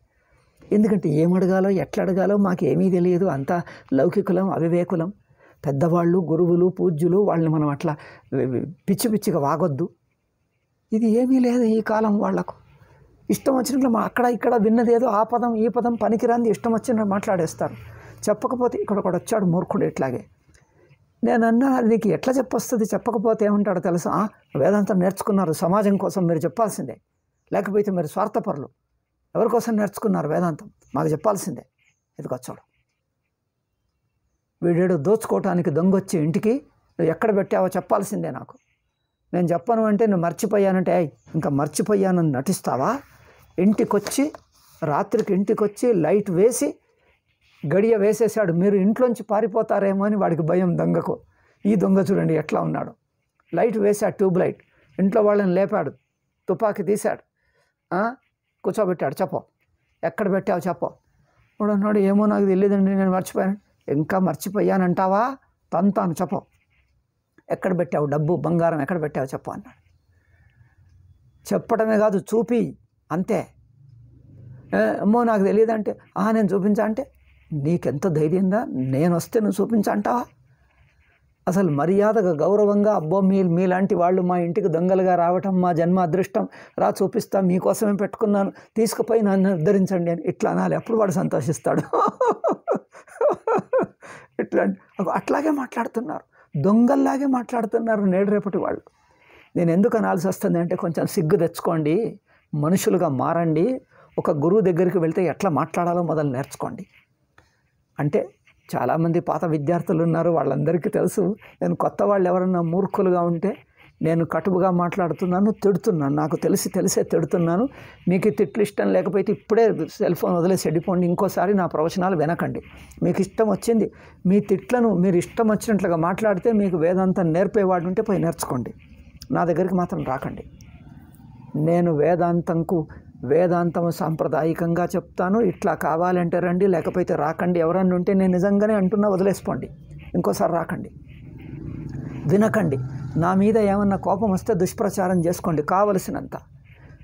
ఎందుకంటే ఏం అడగాలో ఎట్లా అడగాలో మాకు ఏమీ తెలియదు, అంతా లౌకికులం, అవివేకులం. పెద్దవాళ్ళు, గురువులు, పూజ్యులు, వాళ్ళని మనం అట్లా పిచ్చిగా వాగొద్దు. ఇది ఏమీ లేదు ఈ కాలం వాళ్లకు. ఇష్టం వచ్చినట్లు అక్కడ ఇక్కడ విన్నదేదో ఆ పదం ఈ పదం పనికిరాంది ఇష్టం వచ్చినట్టు మాట్లాడేస్తారు. చెప్పకపోతే ఇక్కడ వచ్చాడు మూర్ఖుడు ఇట్లాగే. నేనన్నా నీకు ఎట్లా చెప్పొస్తుంది, చెప్పకపోతే ఏమంటాడో తెలుసా, వేదాంతం నేర్చుకున్నారు సమాజం కోసం, మీరు చెప్పాల్సిందే, లేకపోతే మీరు స్వార్థపరులు, ఎవరి కోసం నేర్చుకున్నారు వేదాంతం, మాకు చెప్పాల్సిందే. ఎదుకొచ్చాడు వీడేడు దోచుకోవటానికి దొంగొచ్చి ఇంటికి, నువ్వు ఎక్కడ పెట్టావో చెప్పాల్సిందే నాకు, నేను చెప్పను అంటే నువ్వు మర్చిపోయానంటే, ఇంకా మర్చిపోయానని నటిస్తావా? రాత్రికి ఇంటికొచ్చి లైట్ వేసి గడియ వేసేసాడు, మీరు ఇంట్లోంచి పారిపోతారేమో అని వాడికి భయం దొంగకు. ఈ దొంగ చూడండి ఎట్లా ఉన్నాడు, లైట్ వేశాడు, ట్యూబ్ లైట్, ఇంట్లో వాళ్ళని లేపాడు, తుపాకీ తీశాడు, కూర్చోబెట్టాడు, చెప్పు ఎక్కడ పెట్టావు చెప్పు. వాడు అన్నాడు, ఏమో నాకు తెలియదండి, నేను మర్చిపోయాను. ఇంకా మర్చిపోయానంటావా, తంతాను చెప్పు, ఎక్కడ పెట్టావు, డబ్బు బంగారం ఎక్కడ పెట్టావు చెప్పు అన్నాడు. చెప్పడమే కాదు, చూపి అంతే. ఏమో నాకు తెలియదంటే, నేను చూపించా అంటే, నీకెంత ధైర్యంగా, నేను వస్తే నువ్వు చూపించంటావా? అసలు మర్యాదగా గౌరవంగా, అబ్బో మీలాంటి వాళ్ళు మా ఇంటికి దొంగలుగా రావటం మా జన్మ అదృష్టం, చూపిస్తా, మీకోసమే పెట్టుకున్నాను, తీసుకుపోయి నన్ను ఉద్ధరించండి అని ఇట్లా అనాలి, అప్పుడు వాడు సంతోషిస్తాడు. అట్లాగే మాట్లాడుతున్నారు, దొంగల్లాగే మాట్లాడుతున్నారు నేడు రేపటి వాళ్ళు. నేను ఎందుకు అనాల్సి వస్తుంది అంటే, కొంచెం సిగ్గు తెచ్చుకోండి, మనుషులుగా మారండి. ఒక గురువు దగ్గరికి వెళ్తే ఎట్లా మాట్లాడాలో మొదలు నేర్చుకోండి. అంటే చాలామంది పాత విద్యార్థులు ఉన్నారు, వాళ్ళందరికీ తెలుసు. నేను కొత్త వాళ్ళు ఎవరన్నా మూర్ఖులుగా ఉంటే నేను కటువుగా మాట్లాడుతున్నాను, తిడుతున్నాను, నాకు తెలిసే తిడుతున్నాను. మీకు తిట్లు ఇష్టం లేకపోతే ఇప్పుడే సెల్ ఫోన్ వదిలేసి వెళ్ళిపోండి, ఇంకోసారి నా ప్రవచనాలు వినకండి. మీకు ఇష్టం వచ్చింది, మీ తిట్లను మీరు ఇష్టం వచ్చినట్లుగా మాట్లాడితే మీకు వేదాంతం నేర్పేవాడు ఉంటే పోయి నేర్చుకోండి. నా దగ్గరికి మాత్రం రాకండి. నేను వేదాంతం సాంప్రదాయికంగా చెప్తాను. ఇట్లా కావాలంటే రండి, లేకపోతే రాకండి. ఎవరన్నా ఉంటే నేను నిజంగానే అంటున్నా, వదిలేసుకోండి, ఇంకోసారి రాకండి, వినకండి. నా మీద ఏమన్నా కోపం వస్తే దుష్ప్రచారం చేసుకోండి కావలసినంత.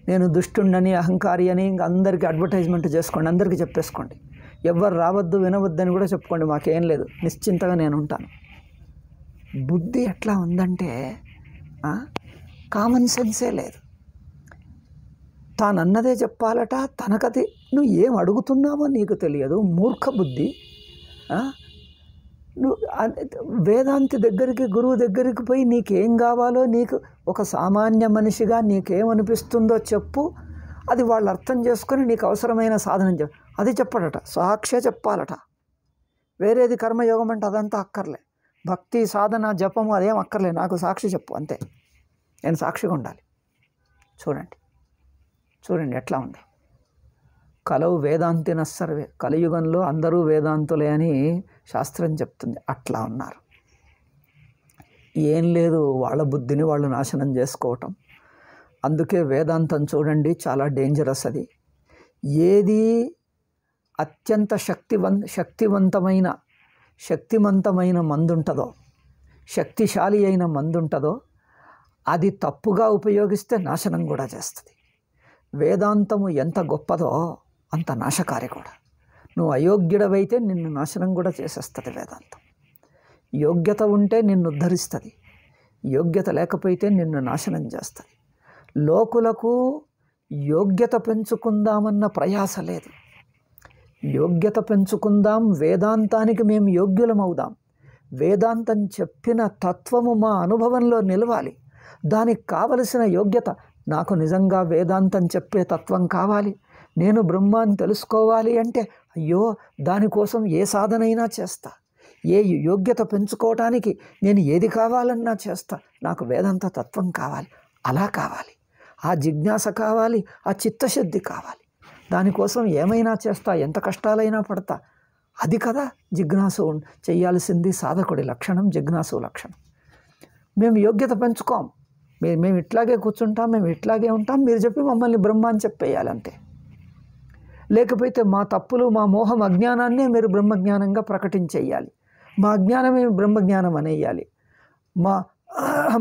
నేను దుష్టుండని, అహంకారి అని ఇంక అందరికీ అడ్వర్టైజ్మెంట్ చేసుకోండి, అందరికీ చెప్పేసుకోండి. ఎవ్వరు రావద్దు, వినవద్దని కూడా చెప్పుకోండి, మాకేం లేదు, నిశ్చింతగా నేను ఉంటాను. బుద్ధి ఎట్లా ఉందంటే కామన్ సెన్సే లేదు. తానన్నదే చెప్పాలట, తనకది నువ్వు ఏం అడుగుతున్నావో నీకు తెలియదు, మూర్ఖ బుద్ధి. నువ్వు వేదాంతి దగ్గరికి, గురువు దగ్గరికి పోయి నీకేం కావాలో, నీకు ఒక సామాన్య మనిషిగా నీకేమనిపిస్తుందో చెప్పు. అది వాళ్ళు అర్థం చేసుకొని నీకు అవసరమైన సాధనం అది చెప్పడట, సాక్షే చెప్పాలట. వేరేది కర్మయోగం అంటే అదంతా అక్కర్లే, భక్తి సాధన జపము అదేం అక్కర్లే, నాకు సాక్షి చెప్పు అంతే. నేను సాక్షిగా ఉండాలి. చూడండి ఎట్లా ఉంది. కలవు వేదాంతిన సర్వే, కలియుగంలో అందరూ వేదాంతులే అని శాస్త్రం చెప్తుంది. అట్లా ఉన్నారు. ఏం లేదు, వాళ్ళ బుద్ధిని వాళ్ళు నాశనం చేసుకోవటం. అందుకే వేదాంతం చూడండి చాలా డేంజరస్. అది ఏది అత్యంత శక్తివంతమైన మందుంటుందో, శక్తిశాలి అయిన మందుంటుందో అది తప్పుగా ఉపయోగిస్తే నాశనం కూడా చేస్తుంది. వేదాంతము ఎంత గొప్పదో అంత నాశకారి కూడా. నువ్వు అయోగ్యుడవైతే నిన్ను నాశనం కూడా చేసేస్తుంది వేదాంతం. యోగ్యత ఉంటే నిన్ను ఉద్ధరిస్తుంది, యోగ్యత లేకపోతే నిన్ను నాశనం చేస్తుంది. లోకులకు యోగ్యత పెంచుకుందామన్న ప్రయాస లేదు. యోగ్యత పెంచుకుందాం, వేదాంతానికి మేము యోగ్యులమవుదాం. వేదాంతం చెప్పిన తత్వము మా అనుభవంలో నిలవాలి. దానికి కావలసిన యోగ్యత, నాకు నిజంగా వేదాంతం చెప్పే తత్వం కావాలి, నేను బ్రహ్మాన్ని తెలుసుకోవాలి అంటే అయ్యో దానికోసం ఏ సాధనైనా చేస్తా, ఏ యోగ్యత పెంచుకోవటానికి నేను ఏది కావాలన్నా చేస్తా. నాకు వేదాంత తత్వం కావాలి, అలా కావాలి, ఆ జిజ్ఞాస కావాలి, ఆ చిత్తశుద్ధి కావాలి. దానికోసం ఏమైనా చేస్తా, ఎంత కష్టాలైనా పడతా. అది కదా జిజ్ఞాసు చేయాల్సింది. సాధకుడి లక్షణం జిజ్ఞాసు లక్షణం. మేము యోగ్యత పెంచుకోం, మేము ఇట్లాగే కూర్చుంటాం, మేము ఇట్లాగే ఉంటాం, మీరు చెప్పి మమ్మల్ని బ్రహ్మ అని చెప్పేయాలి అంతే. లేకపోతే మా తప్పులు, మా మోహం, అజ్ఞానాన్నే మీరు బ్రహ్మజ్ఞానంగా ప్రకటించేయాలి, మా అజ్ఞానమే బ్రహ్మజ్ఞానం అనేయాలి,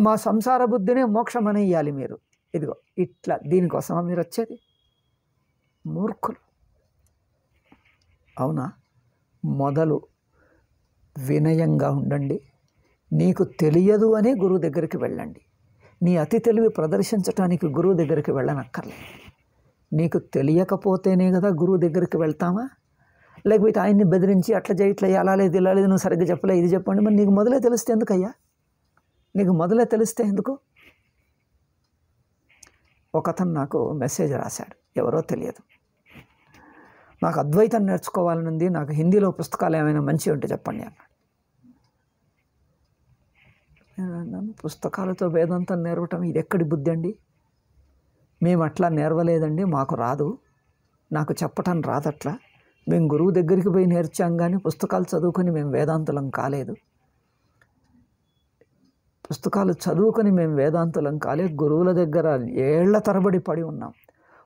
మా సంసార బుద్ధినే మోక్షం అనేయాలి మీరు. ఇదిగో ఇట్లా, దీనికోసమా మీరు వచ్చేది? మూర్ఖులు. అవునా? మొదలు వినయంగా ఉండండి. నీకు తెలియదు అనే గురువు దగ్గరికి వెళ్ళండి. నీ అతి తెలివి ప్రదర్శించటానికి గురువు దగ్గరికి వెళ్ళనక్కర్లేదు. నీకు తెలియకపోతేనే కదా గురువు దగ్గరికి వెళ్తామా? లేకపోతే ఆయన్ని బెదిరించి అట్లా చేయి, ఇట్లా అలా లేదు, ఇలా లేదు, నువ్వు సరిగ్గా చెప్పలే, ఇది చెప్పండి. మరి నీకు మొదలే తెలిస్తే ఎందుకయ్యా? నీకు మొదలే తెలిస్తే ఎందుకు? ఒకతను నాకు మెసేజ్ రాశాడు, ఎవరో తెలియదు. నాకు అద్వైతం నేర్చుకోవాలని ఉంది, నాకు హిందీలో పుస్తకాలు ఏమైనా మంచివి ఉంటే చెప్పండి అన్నాడు. నేను పుస్తకాలతో వేదాంతం నేర్వటం ఇది ఎక్కడి బుద్ధి అండి? మేము అట్లా నేర్వలేదండి, మాకు రాదు, నాకు చెప్పటం రాదట్లా. మేము గురువు దగ్గరికి పోయి నేర్చాం కానీ పుస్తకాలు చదువుకొని మేము వేదాంతులం కాలేదు. పుస్తకాలు చదువుకొని మేము వేదాంతులం కాలేదు. గురువుల దగ్గర ఏళ్ల తరబడి పడి ఉన్నాం.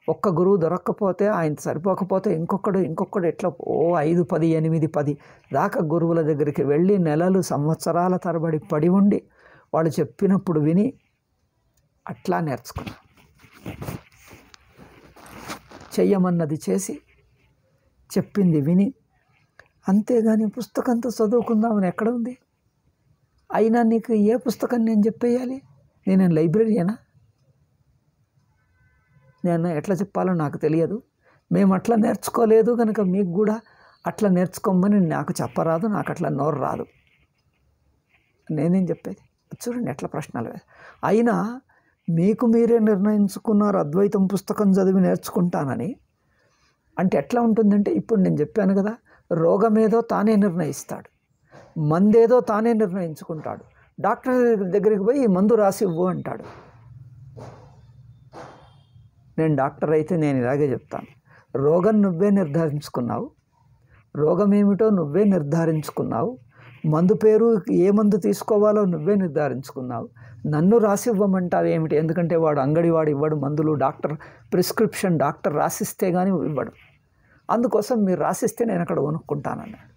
ఒక్క గురువు దొరక్కపోతే, ఆయన సరిపోకపోతే ఇంకొకడు ఇట్లా 5, 10, 8, 10 దాకా గురువుల దగ్గరికి వెళ్ళి నెలలు, సంవత్సరాల తరబడి పడి ఉండి వాళ్ళు చెప్పినప్పుడు విని అట్లా నేర్చుకున్నాం. చెయ్యమన్నది చేసి, చెప్పింది విని, అంతేగాని పుస్తకంతో చదువుకుందామని ఎక్కడ ఉంది? అయినా నీకు ఏ పుస్తకం నేను చెప్పేయాలి? నేను లైబ్రరీనా? నేను ఎట్లా చెప్పాలో నాకు తెలియదు. మేము అట్లా నేర్చుకోలేదు కనుక మీకు కూడా అట్లా నేర్చుకోమని నాకు చెప్పరాదు, నాకు అట్లా నోరు రాదు. నేనేం చెప్పేది? చూడండి ఎట్లా ప్రశ్నలు. అయినా మీకు మీరే నిర్ణయించుకున్నారు అద్వైతం పుస్తకం చదివి నేర్చుకుంటానని. అంటే ఎట్లా ఉంటుందంటే, ఇప్పుడు నేను చెప్పాను కదా, రోగమేదో తానే నిర్ణయిస్తాడు, మందేదో తానే నిర్ణయించుకుంటాడు. డాక్టర్ దగ్గరికి పోయి మందు రాసి ఇవ్వు అంటాడు. నేను డాక్టర్ అయితే నేను ఇలాగే చెప్తాను, రోగం నువ్వే నిర్ధారించుకున్నావు, రోగం ఏమిటో నువ్వే నిర్ధారించుకున్నావు, మందు పేరు ఏ మందు తీసుకోవాలో నువ్వే నిర్ధారించుకున్నావు, నన్ను రాసి ఇవ్వమంటావు ఏమిటి? ఎందుకంటే వాడు అంగడివాడు ఇవ్వడు మందులు, డాక్టర్ ప్రిస్క్రిప్షన్ డాక్టర్ రాసిస్తే కానీ ఇవ్వడు. అందుకోసం మీరు రాసిస్తే నేను అక్కడ కొనుక్కుంటానన్నాడు.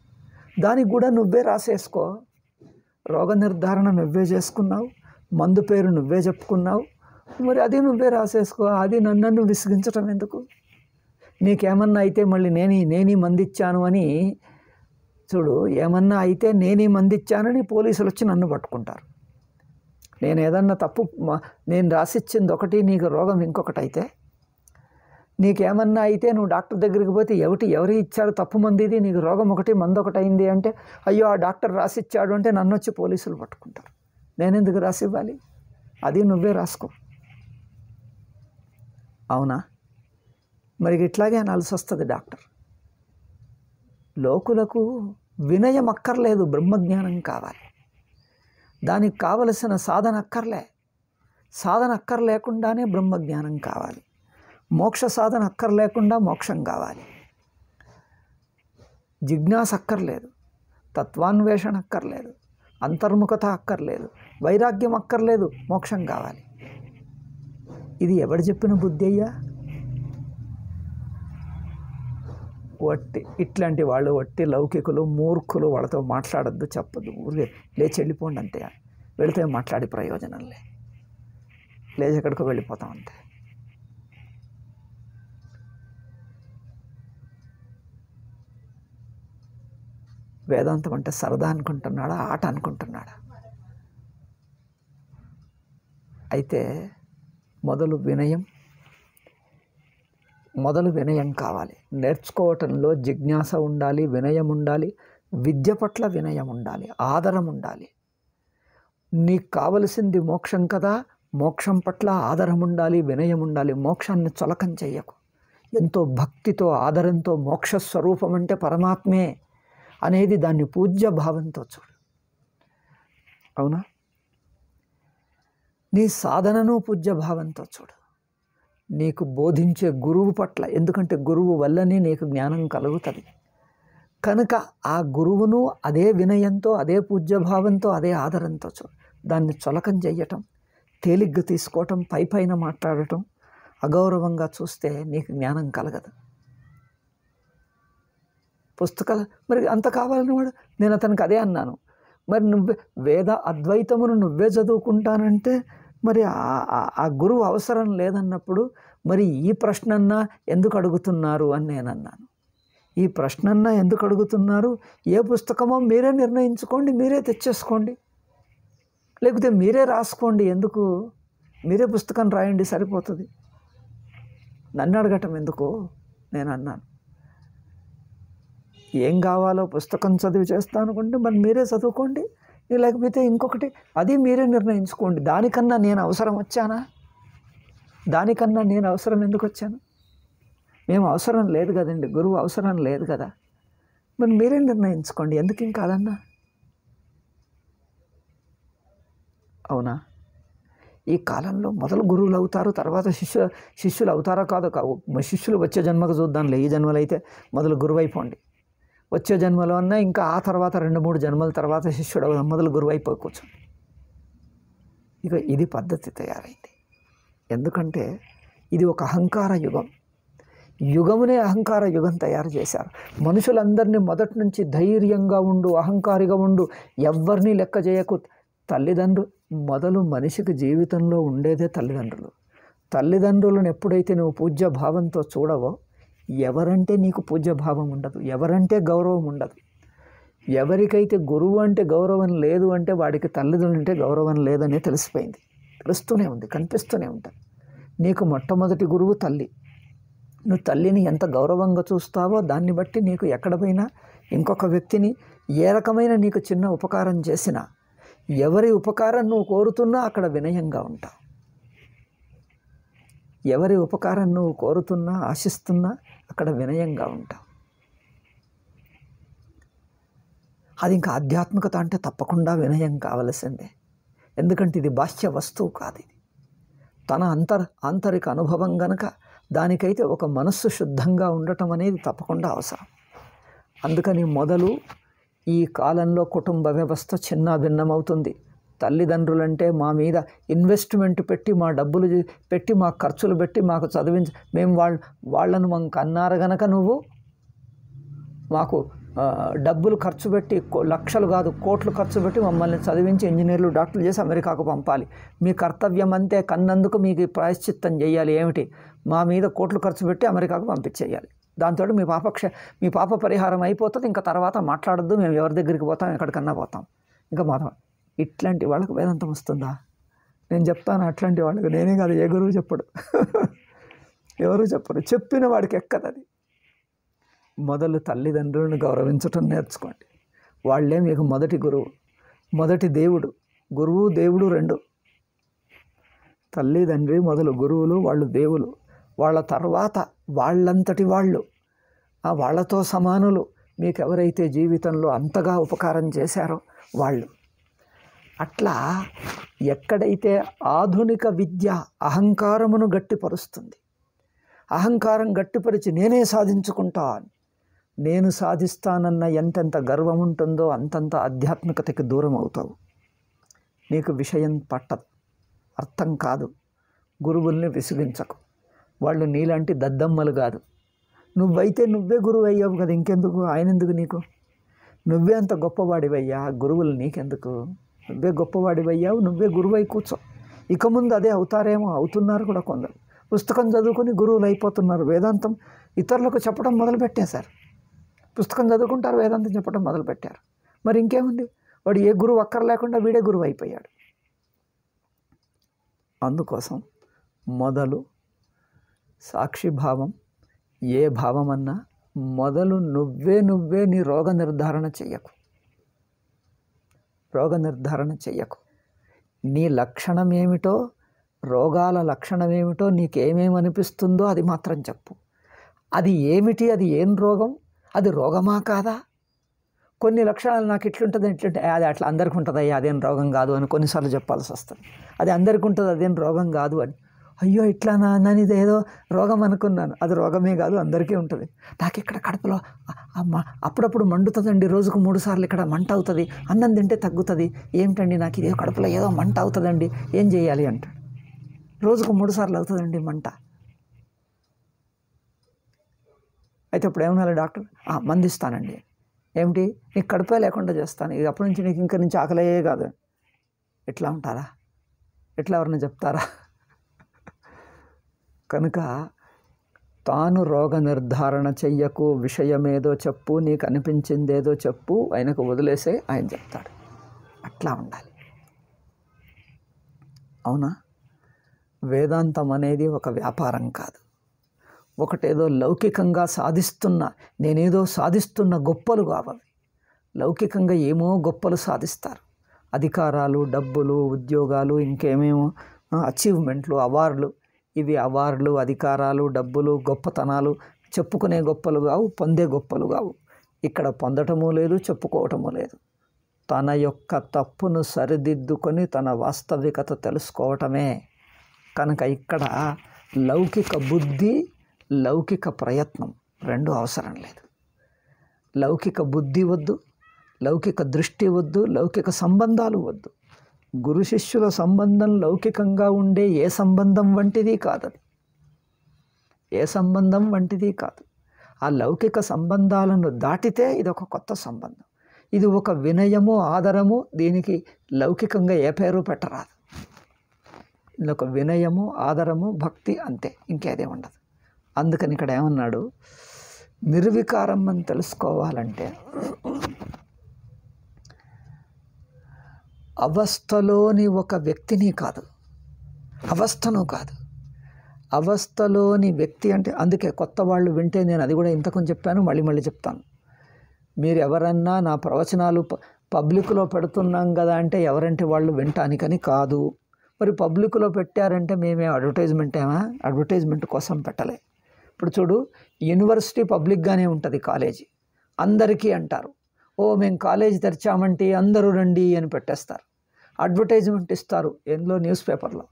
దానికి కూడా నువ్వే రాసేసుకో, రోగ నిర్ధారణ నువ్వే చేసుకున్నావు, మందు పేరు నువ్వే చెప్పుకున్నావు, మరి అది నువ్వే రాసేసుకో. అది నన్ను విసిగించటం ఎందుకు? నీకేమన్నా అయితే మళ్ళీ నేనీ మంది ఇచ్చాను అని చూడు, ఏమన్నా అయితే నేనీ మంది ఇచ్చానని పోలీసులు వచ్చి నన్ను పట్టుకుంటారు. నేను ఏదన్నా తప్పు, నేను రాసిచ్చింది ఒకటి, నీకు రోగం ఇంకొకటి అయితే, నీకేమన్నా అయితే నువ్వు డాక్టర్ దగ్గరికి పోతే ఎవరు ఇచ్చారు తప్పు మంది, ఇది నీకు రోగం ఒకటి మందు ఒకటి అయింది అంటే, అయ్యో ఆ డాక్టర్ రాసిచ్చాడు అంటే నన్ను వచ్చి పోలీసులు పట్టుకుంటారు. నేను ఎందుకు రాసి ఇవ్వాలి? అది నువ్వే రాసుకో. అవునా? మరి ఇట్లాగే అనాల్సి వస్తుంది డాక్టర్. లోకులకు వినయం అక్కర్లేదు, బ్రహ్మజ్ఞానం కావాలి. దానికి కావలసిన సాధన అక్కర్లేకుండానే బ్రహ్మజ్ఞానం కావాలి. మోక్ష సాధన అక్కర్లేకుండా మోక్షం కావాలి. జిజ్ఞాస అక్కర్లేదు, తత్వాన్వేషణ అక్కర్లేదు, అంతర్ముఖత అక్కర్లేదు, వైరాగ్యం అక్కర్లేదు, మోక్షం కావాలి. ఇది ఎవడు చెప్పిన బుద్ధి అయ్యా? ఇట్లాంటి వాళ్ళు వట్టి లౌకికులు, మూర్ఖులు. వాళ్ళతో మాట్లాడద్దు, చెప్పద్దు, ఊరికే లేచి వెళ్ళిపోండి అంతే. వెళితే మాట్లాడి ప్రయోజనంలే, లేచి ఎక్కడికో వెళ్ళిపోతాం అంతే. వేదాంతం అంటే సరదా అనుకుంటున్నాడా, ఆట అనుకుంటున్నాడా? అయితే మొదలు వినయం కావాలి. నేర్చుకోవటంలో జిజ్ఞాస ఉండాలి, వినయం ఉండాలి, విద్య పట్ల వినయం ఉండాలి, ఆదరం ఉండాలి. నీకు కావలసింది మోక్షం కదా, మోక్షం పట్ల ఆదరం ఉండాలి, వినయం ఉండాలి. మోక్షాన్ని చొలకం చెయ్యకు. ఎంతో భక్తితో ఆదరంతో మోక్ష స్వరూపం అంటే పరమాత్మే అనేది దాన్ని పూజ్య భావంతో చూడు. అవునా? నీ సాధనను పూజ్య భావంతో చూడు. నీకు బోధించే గురువు పట్ల, ఎందుకంటే గురువు వల్లనే నీకు జ్ఞానం కలుగుతుంది కనుక ఆ గురువును అదే వినయంతో, అదే పూజ్యభావంతో, అదే ఆదరంతో చూడు. దాన్ని చొలకం చెయ్యటం, తేలిగ్గా తీసుకోవటం, పైన మాట్లాడటం, అగౌరవంగా చూస్తే నీకు జ్ఞానం కలగదు. పుస్తకాలు మరి అంత కావాలని వాడు, నేను అతనికి అదే అన్నాను, మరి నువ్వే అద్వైతమును నువ్వే చదువుకుంటానంటే మరి ఆ గురువు అవసరం లేదన్నప్పుడు మరి ఈ ప్రశ్నన్నా ఎందుకు అడుగుతున్నారు అని నేను అన్నాను. ఈ ప్రశ్నన్నా ఎందుకు అడుగుతున్నారు? ఏ పుస్తకమో మీరే నిర్ణయించుకోండి, మీరే తెచ్చేసుకోండి, లేకపోతే మీరే రాసుకోండి. ఎందుకు? మీరే పుస్తకం రాయండి, సరిపోతుంది. నన్ను అడగటం ఎందుకు? నేను అన్నాను. ఏం కావాలో పుస్తకం చదివి చేస్తాను అనుకుంటే మరి మీరే చదువుకోండి, లేకపోతే ఇంకొకటి, అది మీరే నిర్ణయించుకోండి. దానికన్నా నేను అవసరం వచ్చానా? దానికన్నా నేను అవసరం ఎందుకు వచ్చాను? మేము అవసరం లేదు కదండి, గురువు అవసరం లేదు కదా, మరి మీరే నిర్ణయించుకోండి. ఎందుకు ఇంకా అదన్నా? అవునా? ఈ కాలంలో మొదలు గురువులు అవుతారు, తర్వాత శిష్యులు అవుతారో కాదో శిష్యులు వచ్చే జన్మకు చూద్దాంలే. ఈ జన్మలో అయితే మొదలు గురువు అయిపోండి. వచ్చే జన్మలో అన్నా ఇంకా ఆ తర్వాత 2-3 జన్మల తర్వాత శిష్యుడు మొదలు గురువు అయిపోవచ్చు. ఇక ఇది పద్ధతి తయారైంది. ఎందుకంటే ఇది ఒక అహంకార యుగం. యుగమునే అహంకార యుగం తయారు చేశారు. మనుషులందరినీ మొదటి నుంచి ధైర్యంగా ఉండు, అహంకారిగా ఉండు, ఎవ్వరినీ లెక్క చేయకు. మొదలు మనిషికి జీవితంలో ఉండేదే తల్లిదండ్రులను ఎప్పుడైతే నువ్వు పూజ్య భావంతో చూడవో, ఎవరంటే నీకు పూజ్యభావం ఉండదు, ఎవరంటే గౌరవం ఉండదు. ఎవరికైతే గురువు అంటే గౌరవం లేదు అంటే వాడికి తల్లిదండ్రులు అంటే గౌరవం లేదని తెలిసిపోయింది. తెలుస్తూనే ఉంది, కనిపిస్తూనే ఉంటుంది. నీకు మొట్టమొదటి గురువు తల్లి. నువ్వు తల్లిని ఎంత గౌరవంగా చూస్తావో దాన్ని బట్టి నీకు ఎక్కడ పోయినా ఇంకొక వ్యక్తిని ఏ రకమైన నీకు చిన్న ఉపకారం చేసినా, ఎవరి ఉపకారం నువ్వు కోరుతున్నా అక్కడ వినయంగా ఉంటావు. ఎవరి ఉపకారం నువ్వు కోరుతున్నా ఆశిస్తున్నా అక్కడ వినయంగా ఉంటావు. అది ఇంకా ఆధ్యాత్మికత అంటే తప్పకుండా వినయం కావలసిందే. ఎందుకంటే ఇది బాహ్య వస్తువు కాదు, ఇది తన ఆంతరిక అనుభవం గనక దానికైతే ఒక మనస్సు శుద్ధంగా ఉండటం అనేది తప్పకుండా అవసరం. అందుకని మొదలు ఈ కాలంలో కుటుంబ వ్యవస్థ చిన్న భిన్నమవుతుంది. తల్లిదండ్రులంటే మా మీద ఇన్వెస్ట్మెంట్ పెట్టి, మా డబ్బులు పెట్టి, మా ఖర్చులు పెట్టి మాకు చదివించి, మేము వాళ్ళను మాకు అన్నారు గనక నువ్వు మాకు డబ్బులు ఖర్చు పెట్టి, లక్షలు కాదు కోట్లు ఖర్చు పెట్టి మమ్మల్ని చదివించి ఇంజనీర్లు డాక్టర్లు చేసి అమెరికాకు పంపాలి. మీ కర్తవ్యం అంతే, కన్నందుకు మీకు ప్రాయశ్చిత్తం చేయాలి. ఏమిటి? మా మీద కోట్లు ఖర్చు పెట్టి అమెరికాకు పంపించేయాలి. దాంతో మీ పాప పరిహారం అయిపోతుంది. ఇంకా తర్వాత మాట్లాడద్దు, మేము ఎవరి దగ్గరికి పోతాం, ఎక్కడికన్నా పోతాం. ఇంకా మాత్రం ఇట్లాంటి వాళ్ళకు వేదాంతం వస్తుందా? నేను చెప్తాను అట్లాంటి వాళ్ళకు. నేనే కాదు, ఏ గురువు చెప్పడు, ఎవరు చెప్పరు. చెప్పిన వాడికి ఎక్కదు అది. మొదలు తల్లిదండ్రులను గౌరవించటం నేర్చుకోండి. వాళ్ళే మీకు మొదటి గురువు, మొదటి దేవుడు. గురువు దేవుడు రెండు. తల్లిదండ్రి మొదలు గురువులు, వాళ్ళు దేవులు. వాళ్ళ తర్వాత వాళ్ళంతటి వాళ్ళు, వాళ్ళతో సమానులు మీకు ఎవరైతే జీవితంలో అంతగా ఉపకారం చేశారో వాళ్ళు. అట్లా ఎక్కడైతే ఆధునిక విద్య అహంకారమును గట్టిపరుస్తుంది, అహంకారం గట్టిపరిచి నేనే సాధించుకుంటా, నేను సాధిస్తానన్న ఎంతెంత గర్వం ఉంటుందో అంతంత ఆధ్యాత్మికతకి దూరం అవుతావు. నీకు విషయం పట్టదు, అర్థం కాదు. గురువుల్ని విసిగించకు. వాళ్ళు నీలాంటి దద్దమ్మలు కాదు. నువ్వైతే నువ్వే గురువు అయ్యావు కదా, ఇంకెందుకు ఆయన ఎందుకు నీకు? నువ్వే అంత గొప్పవాడివయ్యా, గురువులు నీకెందుకు? నువ్వే గొప్పవాడివయ్యావు, నువ్వే గురువై కూర్చో. ఇక ముందు అదే అవుతారేమో, అవుతున్నారు కూడా కొందరు. పుస్తకం చదువుకొని గురువులు అయిపోతున్నారు. వేదాంతం ఇతరులకు చెప్పడం మొదలుపెట్టేశారు. పుస్తకం చదువుకుంటారు, వేదాంతం చెప్పడం మొదలుపెట్టారు. మరి ఇంకేముంది? వాడు ఏ గురువు అక్కర్లేకుండా వీడే గురువు అయిపోయాడు. అందుకోసం మొదలు సాక్షిభావం, ఏ భావమన్నా మొదలు నువ్వే నీ రోగ నిర్ధారణ చెయ్యకు. రోగ నిర్ధారణ చెయ్యకు. నీ లక్షణం ఏమిటో, రోగాల లక్షణం ఏమిటో, నీకేమేమి అనిపిస్తుందో అది మాత్రం చెప్పు. అది ఏమిటి, అది ఏం రోగం, అది రోగమా కాదా? కొన్ని లక్షణాలు నాకు ఇట్లుంటుంది అది అట్లా అందరికీ ఉంటుంది, అదేం రోగం కాదు అని కొన్నిసార్లు చెప్పాల్సి వస్తుంది. అది అందరికీ ఉంటుంది, అదేం రోగం కాదు అని. అయ్యో ఇట్లానా, నేను ఇదేదో రోగం అనుకున్నాను. అది రోగమే కాదు, అందరికీ ఉంటుంది. నాకు ఇక్కడ కడుపులో అప్పుడప్పుడు మండుతుందండి, రోజుకు 3 సార్లు ఇక్కడ మంట అవుతుంది, అన్నం తింటే తగ్గుతుంది. ఏమిటండి నాకు ఇదే కడుపులో ఏదో మంట అవుతుందండి, ఏం చేయాలి అంటాడు. రోజుకు 3 సార్లు అవుతుందండి మంట. అయితే ఇప్పుడు ఏమన్నా డాక్టర్, మందిస్తానండి. ఏమిటి? నీకు కడుపే లేకుండా చేస్తాను, ఇక అప్పటి నుంచి నీకు ఇంకా నుంచి ఆకలే కాదు. ఎట్లా ఉంటారా? ఎట్లా ఎవరైనా చెప్తారా? కనుక తాను రోగ నిర్ధారణ చెయ్యకు. విషయమేదో చెప్పు, నీకు అనిపించిందేదో చెప్పు, ఆయనకు వదిలేసే ఆయన చెప్తాడు. అట్లా ఉండాలి. అవునా? వేదాంతం అనేది ఒక వ్యాపారం కాదు. ఒకటేదో లౌకికంగా నేనేదో సాధిస్తున్న గొప్పలు కావవి. లౌకికంగా ఏమో గొప్పలు సాధిస్తారు. అధికారాలు, డబ్బులు, ఉద్యోగాలు, ఇంకేమేమో అచీవ్మెంట్లు, అవార్డులు. ఇవి అవార్డులు, అధికారాలు, డబ్బులు, గొప్పతనాలు చెప్పుకునే గొప్పలు కావు, పొందే గొప్పలు కావు. ఇక్కడ పొందటము లేదు, చెప్పుకోవటము లేదు. తన యొక్క తప్పును సరిదిద్దుకొని తన వాస్తవికత తెలుసుకోవటమే. కనుక ఇక్కడ లౌకిక బుద్ధి, లౌకిక ప్రయత్నం రెండు అవసరం లేదు. లౌకిక బుద్ధి వద్దు, లౌకిక దృష్టి వద్దు, లౌకిక సంబంధాలు వద్దు. గురు శిష్యుల సంబంధం లౌకికంగా ఉండే ఏ సంబంధం వంటిది కాదు. ఏ సంబంధం వంటిది కాదు. ఆ లౌకిక సంబంధాలను దాటితే ఇది ఒక కొత్త సంబంధం. ఇది ఒక వినయము, ఆదరము. దీనికి లౌకికంగా ఏ పేరు పెట్టరాదు. ఇది ఒక వినయము, ఆదరము, భక్తి, అంతే, ఇంకేదే ఉండదు. అందుకని ఇక్కడ ఏమన్నాడు, నిర్వికారం అని తెలుసుకోవాలంటే అవస్థలోని ఒక వ్యక్తిని కాదు, అవస్థను కాదు, అవస్థలోని వ్యక్తి అంటే. అందుకే కొత్త వాళ్ళు వింటే నేను అది కూడా ఇంతకుని చెప్పాను, మళ్ళీ చెప్తాను. మీరు ఎవరన్నా నా ప్రవచనాలు పబ్లిక్లో పెడుతున్నాం కదా అంటే ఎవరంటే వాళ్ళు వినటానికని కాదు. మరి పబ్లిక్లో పెట్టారంటే మేమే అడ్వర్టైజ్మెంట్ కోసం పెట్టలే. ఇప్పుడు చూడు, యూనివర్సిటీ పబ్లిక్గానే ఉంటుంది, కాలేజీ అందరికీ అంటారు, ఓ మేము కాలేజీ తెరిచామంటే అందరూ రండి అని పెట్టేస్తారు. అడ్వర్టైజ్మెంట్ ఇస్తారు ఎందులో, న్యూస్ పేపర్లో,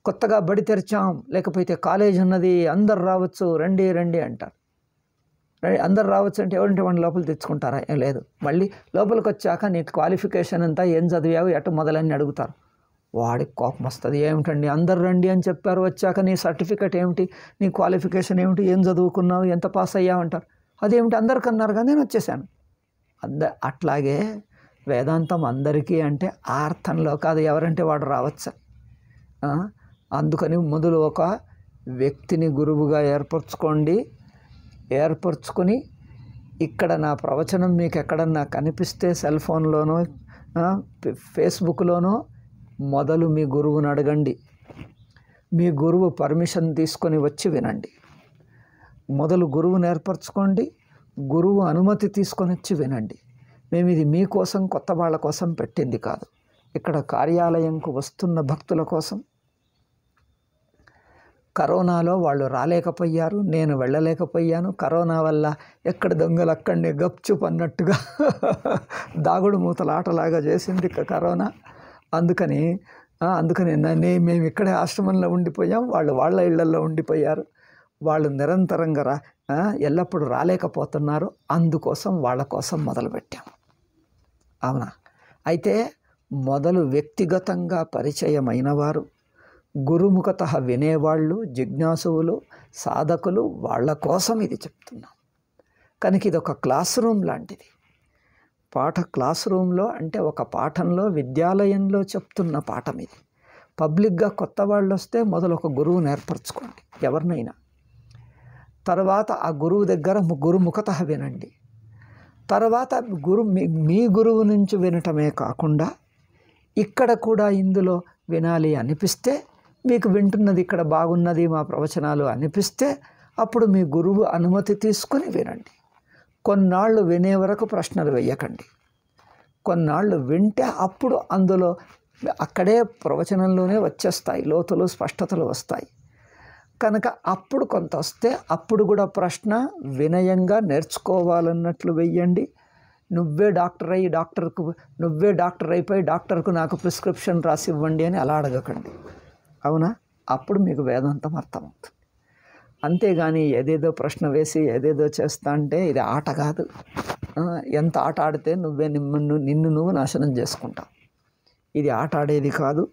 కొత్తగా బడి తెరిచాం, లేకపోతే కాలేజ్ ఉన్నది, అందరు రావచ్చు, రండి రండి అంటారు. అందరు రావచ్చు అంటే ఎవరంటే వాడిని లోపల తెచ్చుకుంటారా? ఏం లేదు. మళ్ళీ లోపలికి వచ్చాక నీ క్వాలిఫికేషన్ అంతా, ఏం చదివావు, ఎటు మొదలని అడుగుతారు. వాడికి కోపం వస్తుంది. ఏమిటండి అందరు రండి అని చెప్పారు, వచ్చాక నీ సర్టిఫికేట్ ఏమిటి, నీ క్వాలిఫికేషన్ ఏమిటి, ఏం చదువుకున్నావు, ఎంత పాస్ అయ్యావు అంటారు. అదేమిటి అందరికి అన్నారు కానీ నేను వచ్చేసాను. అట్లాగే వేదాంతం అందరికీ అంటే ఆ అర్థంలో కాదు, ఎవరంటే వాడు రావచ్చు. అందుకని మొదలు ఒక వ్యక్తిని గురువుగా ఏర్పరచుకొని ఇక్కడ నా ప్రవచనం మీకు ఎక్కడన్నా కనిపిస్తే సెల్ ఫోన్లోనో ఫేస్బుక్లోనో మొదలు మీ గురువుని అడగండి. మీ గురువు పర్మిషన్ తీసుకొని వచ్చి వినండి. మొదలు గురువుని ఏర్పరచుకోండి, గురువు అనుమతి తీసుకొని వచ్చి వినండి. మేము ఇది మీకోసం, కొత్త వాళ్ళ కోసం పెట్టింది కాదు. ఇక్కడ కార్యాలయంకు వస్తున్న భక్తుల కోసం. కరోనాలో వాళ్ళు రాలేకపోయారు, నేను వెళ్ళలేకపోయాను. కరోనా వల్ల ఎక్కడ దొంగలు అక్కడనే గప్చుప్ అన్నట్టుగా దాగుడు మూతలాటలాగా చేసింది కరోనా. అందుకని మేము ఇక్కడే ఆశ్రమంలో ఉండిపోయాం, వాళ్ళు వాళ్ళ ఇళ్లలో ఉండిపోయారు. వాళ్ళు నిరంతరంగా ఎల్లప్పుడూ రాలేకపోతున్నారు. అందుకోసం వాళ్ళ కోసం మొదలుపెట్టాము. అవునా? అయితే మొదలు వ్యక్తిగతంగా పరిచయమైన వారు, గురుముఖత వినేవాళ్ళు, జిజ్ఞాసువులు, సాధకులు, వాళ్ళ కోసం ఇది చెప్తున్నాం. కనుక ఇది ఒక క్లాస్ రూమ్ లాంటిది. క్లాస్ రూమ్లో అంటే ఒక పాఠంలో, విద్యాలయంలో చెప్తున్న పాఠం ఇది. పబ్లిక్గా కొత్త వాళ్ళు వస్తే మొదలు ఒక గురువుని ఏర్పరచుకోండి, ఎవరినైనా. తర్వాత ఆ గురువు దగ్గర గురుముఖత వినండి. తర్వాత మీ గురువు నుంచి వినటమే కాకుండా ఇక్కడ కూడా ఇందులో వినాలి అనిపిస్తే, మీకు వింటున్నది ఇక్కడ బాగున్నది మా ప్రవచనాలు అనిపిస్తే, అప్పుడు మీ గురువు అనుమతి తీసుకొని వినండి. కొన్నాళ్ళు వినే వరకు ప్రశ్నలు వేయకండి. కొన్నాళ్ళు వింటే అప్పుడు అందులో అక్కడే ప్రవచనంలోనే వచ్చేస్తాయి, లోతులు, స్పష్టతలు వస్తాయి. కనుక అప్పుడు కొంత వస్తే అప్పుడు కూడా ప్రశ్న వినయంగా నేర్చుకోవాలన్నట్లు వెయ్యండి. నువ్వే డాక్టర్ అయిపోయి డాక్టర్కు నాకు ప్రిస్క్రిప్షన్ రాసి ఇవ్వండి అని అలా అడగకండి. అవునా? అప్పుడు మీకు వేదాంతం అర్థమవుతుంది. అంతేగాని ఏదేదో ప్రశ్న వేసి ఏదేదో చేస్తా అంటే ఇది ఆట కాదు. ఎంత ఆట ఆడితే నిన్ను నువ్వు నాశనం చేసుకుంటావు. ఇది ఆట ఆడేది కాదు.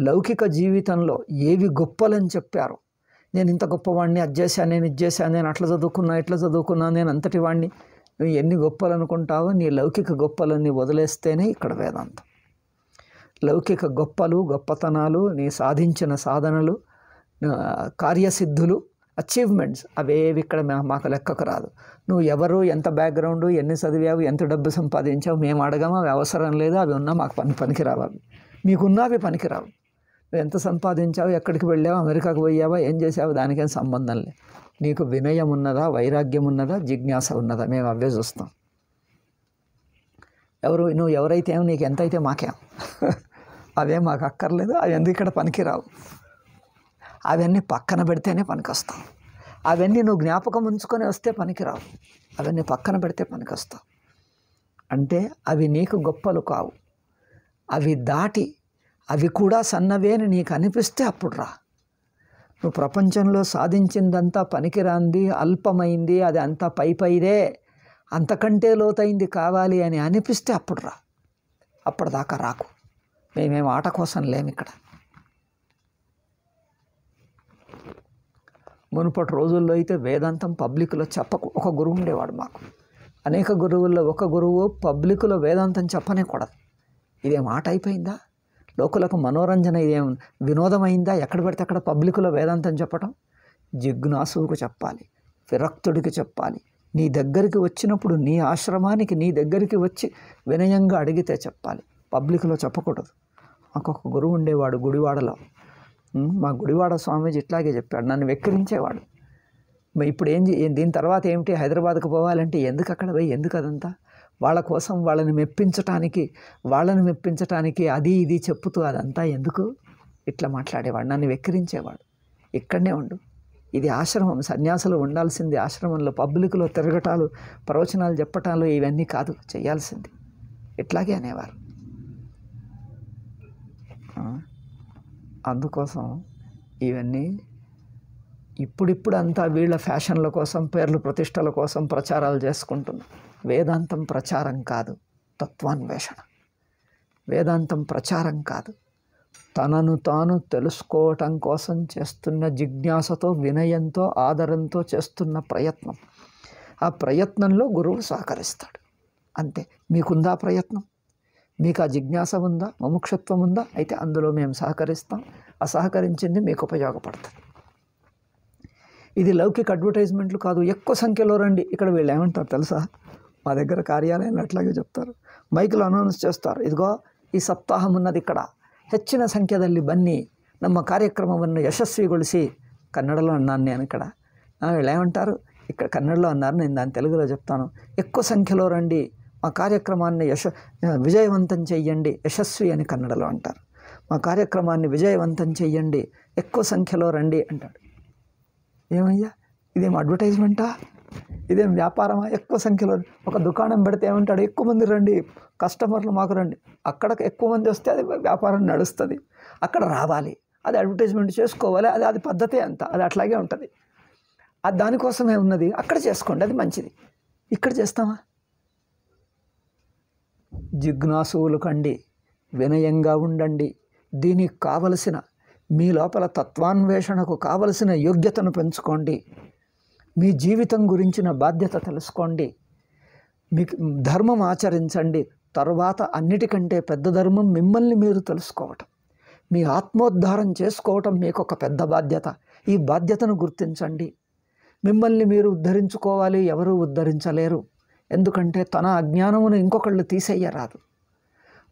లౌకిక జీవితంలో ఏవి గొప్పలని చెప్పారు, నేను ఇంత గొప్పవాడిని, అది చేశాను, నేను ఇది చేశాను, నేను అట్లా చదువుకున్నా, ఇట్లా చదువుకున్నా, నేను అంతటి వాడిని, నువ్వు ఎన్ని గొప్పలు అనుకుంటావో నీ లౌకిక గొప్పలన్నీ వదిలేస్తేనే ఇక్కడ వేదాంతం. లౌకిక గొప్పతనాలు, నీ సాధించిన సాధనలు, కార్యసిద్ధులు, అచీవ్మెంట్స్ అవేవి ఇక్కడ మాకు లెక్కకు రాదు. నువ్వు ఎవరు, ఎంత బ్యాక్గ్రౌండు, ఎన్ని చదివావు, ఎంత డబ్బు సంపాదించావు మేము అడగమా, అవి అవసరం లేదు. అవి ఉన్నా మాకు పనికిరావు. అవి మీకున్నా అవి పనికిరావు. నువ్వు ఎంత సంపాదించావు, ఎక్కడికి వెళ్ళావు, అమెరికాకు పోయావా, ఏం చేసావు, దానికేం సంబంధం లేదు. నీకు వినయం ఉన్నదా, వైరాగ్యం ఉన్నదా, జిజ్ఞాస ఉన్నదా, మేము అవే చూస్తాం. నువ్వు ఎవరైతే ఏమో, నీకు ఎంతైతే మాకేం, అవే మాకు అక్కర్లేదు. అవి ఎందుకు ఇక్కడ పనికిరావు. అవన్నీ పక్కన పెడితేనే పనికొస్తావు. అవన్నీ నువ్వు జ్ఞాపకం ఉంచుకొని వస్తే పనికిరావు. అవన్నీ పక్కన పెడితే పనికొస్తావు. అంటే అవి నీకు గొప్పలు కావు. అవి దాటి అవి కూడా సన్నవే అని నీకు అనిపిస్తే అప్పుడు రా. నువ్వు ప్రపంచంలో సాధించిందంతా పనికిరాంది, అల్పమైంది, అది అంతా పైదే, అంతకంటే లోతైంది కావాలి అని అనిపిస్తే అప్పుడు రా. అప్పటిదాకా రాకు. మేమేం ఆట కోసం లేము ఇక్కడ. మునుపటి రోజుల్లో అయితే వేదాంతం పబ్లిక్లో ఒక గురువు ఉండేవాడు మాకు. అనేక గురువుల్లో ఒక గురువు పబ్లిక్లో వేదాంతం చెప్పనేకూడదు. ఇదేం ఆట అయిపోయిందా? లోకులకు మనోరంజన, ఇదేం వినోదమైందా? ఎక్కడ పడితే అక్కడ పబ్లిక్లో వేదాంతం చెప్పటం. జిజ్ఞాసువుకు చెప్పాలి, విరక్తుడికి చెప్పాలి. నీ దగ్గరికి వచ్చినప్పుడు, నీ ఆశ్రమానికి నీ దగ్గరికి వచ్చి వినయంగా అడిగితే చెప్పాలి. పబ్లిక్లో చెప్పకూడదు. మాకు ఒక గురువు ఉండేవాడు గుడివాడలో. మా గుడివాడ స్వామీజీ ఇట్లాగే చెప్పాడు, నన్ను వెక్కిరించేవాడు. ఇప్పుడు దీని తర్వాత ఏమిటి, హైదరాబాద్కు పోవాలంటే ఎందుకు అక్కడ పోయి, ఎందుకు అదంతా? వాళ్ళ కోసం వాళ్ళని మెప్పించటానికి అది ఇది చెప్పుతూ అదంతా ఎందుకు? ఇట్లా మాట్లాడేవాడు, నన్ను వెక్కిరించేవాడు. ఇక్కడనే ఉండు, ఇది ఆశ్రమం, సన్యాసులు ఉండాల్సింది ఆశ్రమంలో, పబ్లిక్లో తిరగటాలు, ప్రవచనాలు చెప్పటాలు ఇవన్నీ కాదు చేయాల్సింది. ఇట్లాగే అనేవారు. అందుకోసం ఇవన్నీ ఇప్పుడిప్పుడు అంతా వీళ్ళ ఫ్యాషన్ల కోసం, పేర్లు ప్రతిష్టల కోసం ప్రచారాలు చేసుకుంటున్నాం. వేదాంతం ప్రచారం కాదు, తత్వాన్వేషణ. వేదాంతం ప్రచారం కాదు, తనను తాను తెలుసుకోవటం కోసం చేస్తున్న జిజ్ఞాసతో, వినయంతో, ఆదరంతో చేస్తున్న ప్రయత్నం. ఆ ప్రయత్నంలో గురువు సహకరిస్తాడు. అంతే. మీకుందా ప్రయత్నం? మీకు ఆ జిజ్ఞాస ఉందా, ముముక్షత్వం ఉందా? అయితే అందులో మేము సహకరిస్తాం. అసహకరించింది మీకు ఉపయోగపడుతుంది. ఇది లౌకిక అడ్వర్టైజ్మెంట్లు కాదు. ఎక్కువ సంఖ్యలో రండి. ఇక్కడ వీళ్ళు ఏమంటారు తెలుసా? మా దగ్గర కార్యాలయంలో అట్లాగే చెప్తారు. మైకులు అనౌన్స్ చేస్తారు, ఇదిగో ಈ ಸಪ್ತಾಹ ಮುನ್ನದ ఇక్కడ ಹೆಚ್ಚಿನ ಸಂಖ್ಯೆಯಲ್ಲಿ ಬನ್ನಿ, ನಮ್ಮ ಕಾರ್ಯಕ್ರಮವನ್ನು ಯಶಸ್ವಿಗೊಳಿಸಿ. కన్నడలో అన్నాను నేను ఇక్కడ. వీళ్ళు ఏమంటారు? ఇక్కడ కన్నడలో అన్నారు, నేను దాన్ని తెలుగులో చెప్తాను. ఎక్కువ సంఖ్యలో రండి, మా కార్యక్రమాన్ని విజయవంతం చెయ్యండి. యశస్వి అని కన్నడలో అంటారు. మా కార్యక్రమాన్ని విజయవంతం చెయ్యండి, ఎక్కువ సంఖ్యలో రండి అంటాడు. ఏమయ్యా, ఇదేం అడ్వర్టైజ్మెంటా? ఇదేం వ్యాపారమా? ఎక్కువ సంఖ్యలో ఒక దుకాణం పెడితే ఏమంటాడు? ఎక్కువ మంది రండి, కస్టమర్లు మాకు రండి. అక్కడ ఎక్కువ మంది వస్తే అది వ్యాపారం నడుస్తుంది. అక్కడ రావాలి, అది అడ్వర్టైజ్మెంట్ చేసుకోవాలి. అది పద్ధతే అంత, అది అట్లాగే ఉంటుంది. అది దానికోసమే ఉన్నది. అక్కడ చేసుకోండి, అది మంచిది. ఇక్కడ చేస్తామా? జిజ్ఞాసువులు కండి, వినయంగా ఉండండి. దీనికి కావలసిన, మీ లోపల తత్వాన్వేషణకు కావలసిన యోగ్యతను పెంచుకోండి. మీ జీవితం గురించిన బాధ్యత తెలుసుకోండి. మీకు ధర్మం ఆచరించండి. తరువాత అన్నిటికంటే పెద్ద ధర్మం మిమ్మల్ని మీరు తెలుసుకోవటం, మీ ఆత్మోద్ధారం చేసుకోవటం మీకు ఒక పెద్ద బాధ్యత. ఈ బాధ్యతను గుర్తించండి. మిమ్మల్ని మీరు ఉద్ధరించుకోవాలి, ఎవరూ ఉద్ధరించలేరు. ఎందుకంటే తన అజ్ఞానమును ఇంకొకళ్ళు తీసేయరాదు,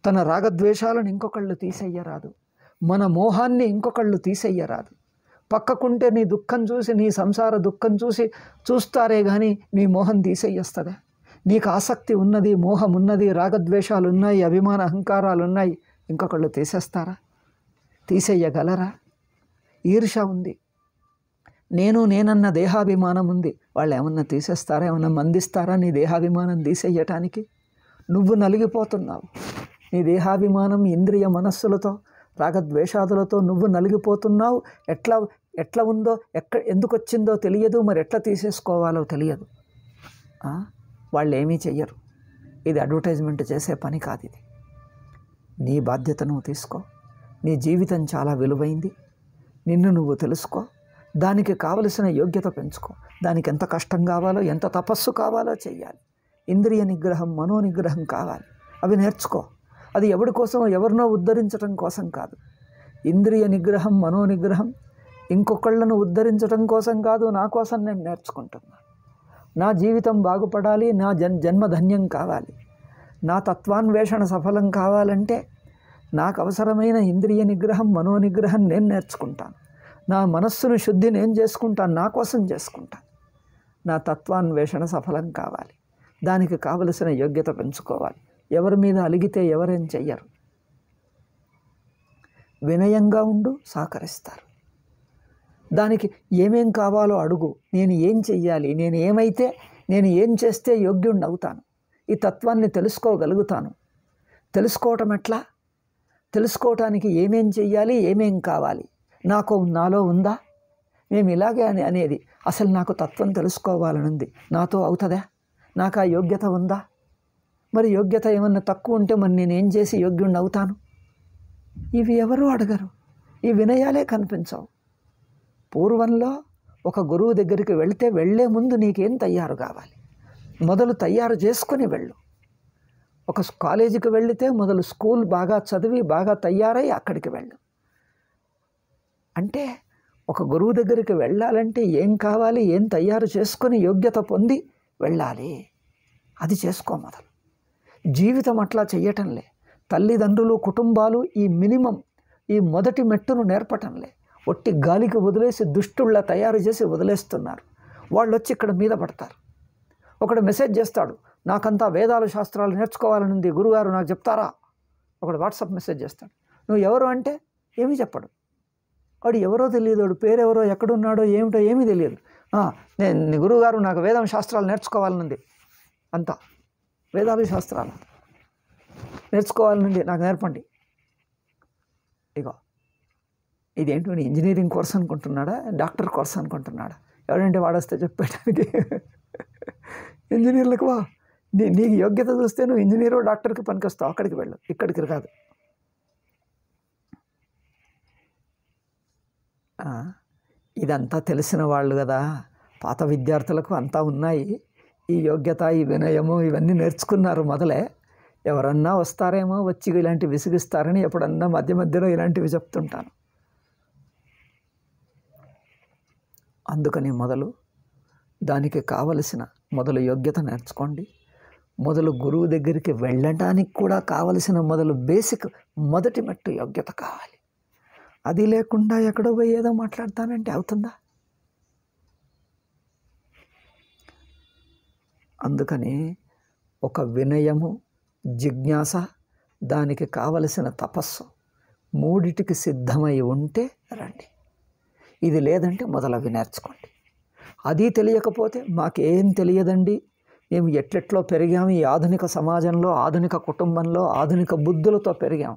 తన రాగద్వేషాలను ఇంకొకళ్ళు తీసేయరాదు, మన మోహాన్ని ఇంకొకళ్ళు తీసేయరాదు. పక్కకుంటే నీ దుఃఖం చూసి, నీ సంసార దుఃఖం చూస్తారే కానీ నీ మోహం తీసేయొస్తుందా? నీకు ఆసక్తి ఉన్నది, మోహం ఉన్నది, రాగద్వేషాలు ఉన్నాయి, అభిమాన అహంకారాలు ఉన్నాయి, ఇంకొకళ్ళు తీసేస్తారా? తీసేయగలరా? ఈర్ష ఉంది, నేనన్న దేహాభిమానం ఉంది, వాళ్ళు ఏమన్నా తీసేస్తారా? ఏమన్నా మందిస్తారా నీ దేహాభిమానం తీసేయటానికి? నువ్వు నలిగిపోతున్నావు. నీ దేహాభిమానం, ఇంద్రియ మనస్సులతో, రాగద్వేషాదులతో నువ్వు నలిగిపోతున్నావు. ఎట్లా ఉందో, ఎందుకు వచ్చిందో తెలియదు, మరి ఎట్లా తీసేసుకోవాలో తెలియదు. వాళ్ళు ఏమీ చెయ్యరు. ఇది అడ్వర్టైజ్మెంట్ చేసే పని కాదు. ఇది నీ బాధ్యత నువ్వు తీసుకో. నీ జీవితం చాలా విలువైంది. నిన్ను నువ్వు తెలుసుకో. దానికి కావలసిన యోగ్యత పెంచుకో. దానికి ఎంత కష్టం కావాలో, ఎంత తపస్సు కావాలో చెయ్యాలి. ఇంద్రియ నిగ్రహం, మనో నిగ్రహం కావాలి. అవి నేర్చుకో. అది ఎవరి కోసమో, ఎవరినో ఉద్ధరించడం కోసం కాదు. ఇంద్రియ నిగ్రహం, మనో నిగ్రహం ఇంకొకళ్ళను ఉద్ధరించడం కోసం కాదు, నా కోసం నేను నేర్చుకుంటున్నాను. నా జీవితం బాగుపడాలి, నా జన్మ ధన్యం కావాలి, నా తత్వాన్వేషణ సఫలం కావాలంటే నాకు అవసరమైన ఇంద్రియ నిగ్రహం, మనో నిగ్రహం నేను నేర్చుకుంటాను. నా మనస్సును శుద్ధి నేను చేసుకుంటాను, నా కోసం చేసుకుంటాను. నా తత్వాన్వేషణ సఫలం కావాలి, దానికి కావలసిన యోగ్యత పెంచుకోవాలి. ఎవరి మీద అలిగితే ఎవరేం చెయ్యరు. వినయంగా ఉండు, సహకరిస్తారు. దానికి ఏమేం కావాలో అడుగు. నేను ఏం చెయ్యాలి, నేను ఏం చేస్తే యోగ్యుణ్ణి అవుతాను, ఈ తత్వాన్ని తెలుసుకోగలుగుతాను. తెలుసుకోవటం ఎట్లా? తెలుసుకోవటానికి ఏమేం చెయ్యాలి, ఏమేం కావాలి, నాలో ఉందా? మేము ఇలాగే అనేది, అసలు నాకు తత్వం తెలుసుకోవాలనుంది, నాతో అవుతుందా? నాకు ఆ యోగ్యత ఉందా? మరి యోగ్యత ఏమన్నా తక్కువ ఉంటే మరి నేనేం చేసి యోగ్యుణ్ణి అవుతాను? ఇవి ఎవరూ అడగరు. ఈ వినయాలే కనిపించవు. పూర్వంలో ఒక గురువు దగ్గరికి వెళ్ళే ముందు నీకేం తయారు కావాలి, మొదలు తయారు చేసుకొని వెళ్ళు. ఒక కాలేజీకి వెళితే మొదలు స్కూల్ బాగా చదివి బాగా తయారై అక్కడికి వెళ్ళు. అంటే ఒక గురువు దగ్గరికి వెళ్ళాలంటే ఏం కావాలి, ఏం తయారు చేసుకొని యోగ్యత పొంది వెళ్ళాలి. అది చేసుకో మొదలు. జీవితం అట్లా చెయ్యటంలే. తల్లిదండ్రులు, కుటుంబాలు ఈ మినిమం, ఈ మొదటి మెట్టును నేర్పటంలే. ఒట్టి గాలికి వదిలేసి దుష్టుళ్ళ తయారు చేసి వదిలేస్తున్నారు. వాళ్ళు వచ్చి ఇక్కడ మీద పడతారు. ఒకడు మెసేజ్ చేస్తాడు, నాకంతా వేదాలు శాస్త్రాలు నేర్చుకోవాలనుంది, గురుగారు నాకు చెప్తారా? ఒకడు వాట్సాప్ మెసేజ్ చేస్తాడు. నువ్వు ఎవరు అంటే ఏమీ చెప్పడు. వాడు ఎవరో తెలియదు, వాడు పేరెవరో ఎక్కడున్నాడో ఏమిటో ఏమీ తెలియదు. నేను గురువుగారు నాకు వేదం శాస్త్రాలు నేర్చుకోవాలనుంది, అంతా వేదాలు శాస్త్రాలు నేర్చుకోవాలనుంది, నాకు నేర్పండి. ఇగో ఇదేంటి ఇంజనీరింగ్ కోర్స్ అనుకుంటున్నాడా, డాక్టర్ కోర్స్ అనుకుంటున్నాడా? ఎవడంటే వాడొస్తే చెప్పేటానికి. ఇంజనీర్లకు నీకు యోగ్యత చూస్తే నువ్వు ఇంజనీరు డాక్టర్కి పనికొస్తావు, అక్కడికి వెళ్ళు, ఇక్కడికి కాదు. ఇదంతా తెలిసిన వాళ్ళు కదా, పాత విద్యార్థులకు అంతా ఉన్నాయి. ఈ యోగ్యత, ఈ వినయము ఇవన్నీ నేర్చుకున్నారు మొదలే. ఎవరన్నా వస్తారేమో వచ్చి ఇలాంటివి విసిగిస్తారని ఎప్పుడన్నా మధ్య మధ్యలో ఇలాంటివి చెప్తుంటాను. అందుకని దానికి కావలసిన యోగ్యత నేర్చుకోండి. గురువు దగ్గరికి వెళ్ళటానికి కూడా కావలసిన బేసిక్ మొదటి మెట్టు యోగ్యత కావాలి. అది లేకుండా ఎక్కడో పోయి ఏదో మాట్లాడతానంటే అవుతుందా? అందుకని ఒక వినయము, జిజ్ఞాస, దానికి కావలసిన తపస్సు మూడిటికి సిద్ధమై ఉంటే రండి. ఇది లేదంటే మొదలవి నేర్చుకోండి. అది తెలియకపోతే మాకేం తెలియదండి, మేము ఎట్లెట్లో పెరిగాము, ఈ ఆధునిక సమాజంలో, ఆధునిక కుటుంబంలో, ఆధునిక బుద్ధులతో పెరిగాం,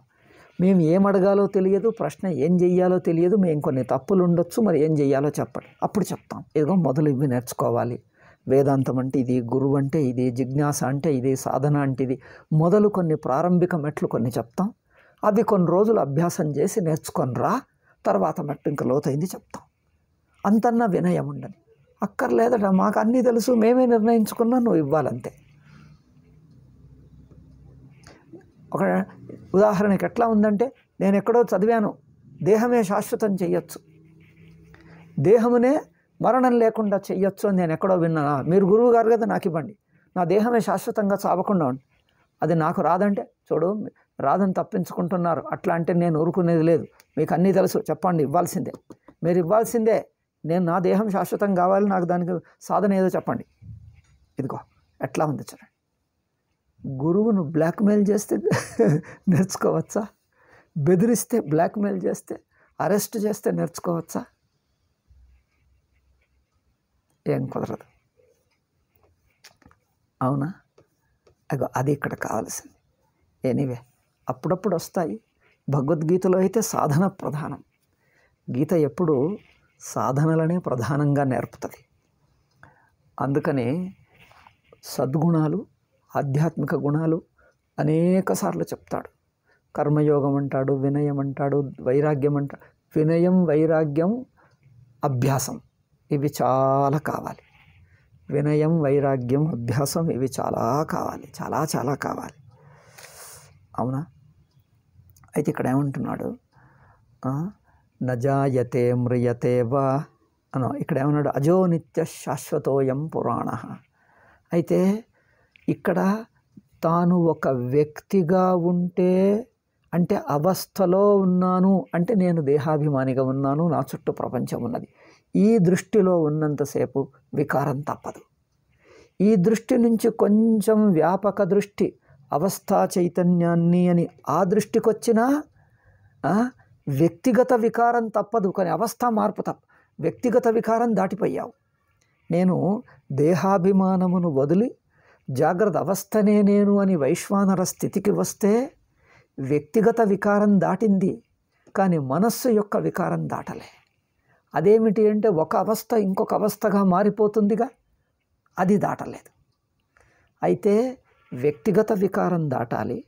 మేము ఏం అడగాలో తెలియదు, ప్రశ్న ఏం చెయ్యాలో తెలియదు, మేము కొన్ని తప్పులు ఉండొచ్చు, మరి ఏం చెయ్యాలో చెప్పండి, అప్పుడు చెప్తాం. ఇదిగో మొదలు ఇవి నేర్చుకోవాలి. వేదాంతం అంటే ఇది, గురువు అంటే ఇది, జిజ్ఞాస అంటే ఇది, సాధన అంటే ఇది, మొదలు కొన్ని ప్రారంభిక మెట్లు కొన్ని చెప్తాం. అవి కొన్ని రోజులు అభ్యాసం చేసి నేర్చుకొని రా, తర్వాత మెట్టు ఇంకా లోతైంది చెప్తాం. అంతన్నా వినయం ఉండని. అక్కర్లేదట, మాకు అన్నీ తెలుసు, మేమే నిర్ణయించుకున్నా, నువ్వు ఇవ్వాలంతే. ఒక ఉదాహరణకి ఎట్లా ఉందంటే, నేను ఎక్కడో చదివాను, దేహమే శాశ్వతం చెయ్యొచ్చు, దేహమునే మరణం లేకుండా చెయ్యొచ్చు అని నేను ఎక్కడో విన్నానా? మీరు గురువు గారు కదా, నాకు ఇవ్వండి, నా దేహమే శాశ్వతంగా చావకుండా ఉండి. అది నాకు రాదంటే, చూడు రాదని తప్పించుకుంటున్నారు, అట్లా అంటే నేను ఊరుకునేది లేదు, మీకు అన్నీ తెలుసు, చెప్పండి, ఇవ్వాల్సిందే, మీరు ఇవ్వాల్సిందే. నేను నా దేహం శాశ్వతం కావాలి, నాకు దానికి సాధన ఏదో చెప్పండి. ఇదిగో ఎట్లా ఉంది చూడండి. గురువును బ్లాక్మెయిల్ చేస్తే నేర్చుకోవచ్చా? బెదిరిస్తే, బ్లాక్మెయిల్ చేస్తే, అరెస్ట్ చేస్తే నేర్చుకోవచ్చా? ఏం కుదరదు. అవునా? అగో అది ఇక్కడ కావాల్సింది. ఎనీవే, అప్పుడప్పుడు వస్తాయి. భగవద్గీతలో అయితే సాధన ప్రధానం. గీత ఎప్పుడు సాధనలనే ప్రధానంగా నేర్పుతుంది. అందుకనే సద్గుణాలు, ఆధ్యాత్మిక గుణాలు అనేక సార్లు చెప్తాడు. కర్మయోగం అంటాడు, వినయం అంటాడు, వైరాగ్యం అంటాడు. వినయం, వైరాగ్యం, అభ్యాసం ఇవి చాలా కావాలి. వినయం, వైరాగ్యం, అభ్యాసం ఇవి చాలా కావాలి, చాలా చాలా కావాలి. అవునా? అయితే ఇక్కడ ఏమంటున్నాడు, నజాయతే మ్రియతే వా అనో, ఇక్కడ ఏమన్నాడు, అజో నిత్య శాశ్వతోయం పురాణ. అయితే ఇక్కడ తాను ఒక వ్యక్తిగా ఉంటే, అంటే అవస్థలో ఉన్నాను అంటే నేను దేహాభిమానిగా ఉన్నాను, నా చుట్టూ ప్రపంచం ఉన్నది, ఈ దృష్టిలో ఉన్నంతసేపు వికారం తప్పదు. ఈ దృష్టి నుంచి కొంచెం వ్యాపక దృష్టి, అవస్థా చైతన్యాన్ని అని ఆ దృష్టికి వచ్చినా వ్యక్తిగత వికారం తప్పదు, కానీ అవస్థా మార్పు తప్ప. వ్యక్తిగత వికారం దాటిపోయావు. నేను దేహాభిమానమును వదిలి జాగ్రత్త అవస్థనే నేను అని వైశ్వానర స్థితికి వస్తే వ్యక్తిగత వికారం దాటింది, కానీ మనస్సు యొక్క వికారం దాటలే. అదేమిటి అంటే, ఒక అవస్థ ఇంకొక అవస్థగా మారిపోతుందిగా, అది దాటలేదు. అయితే వ్యక్తిగత వికారం దాటాలి,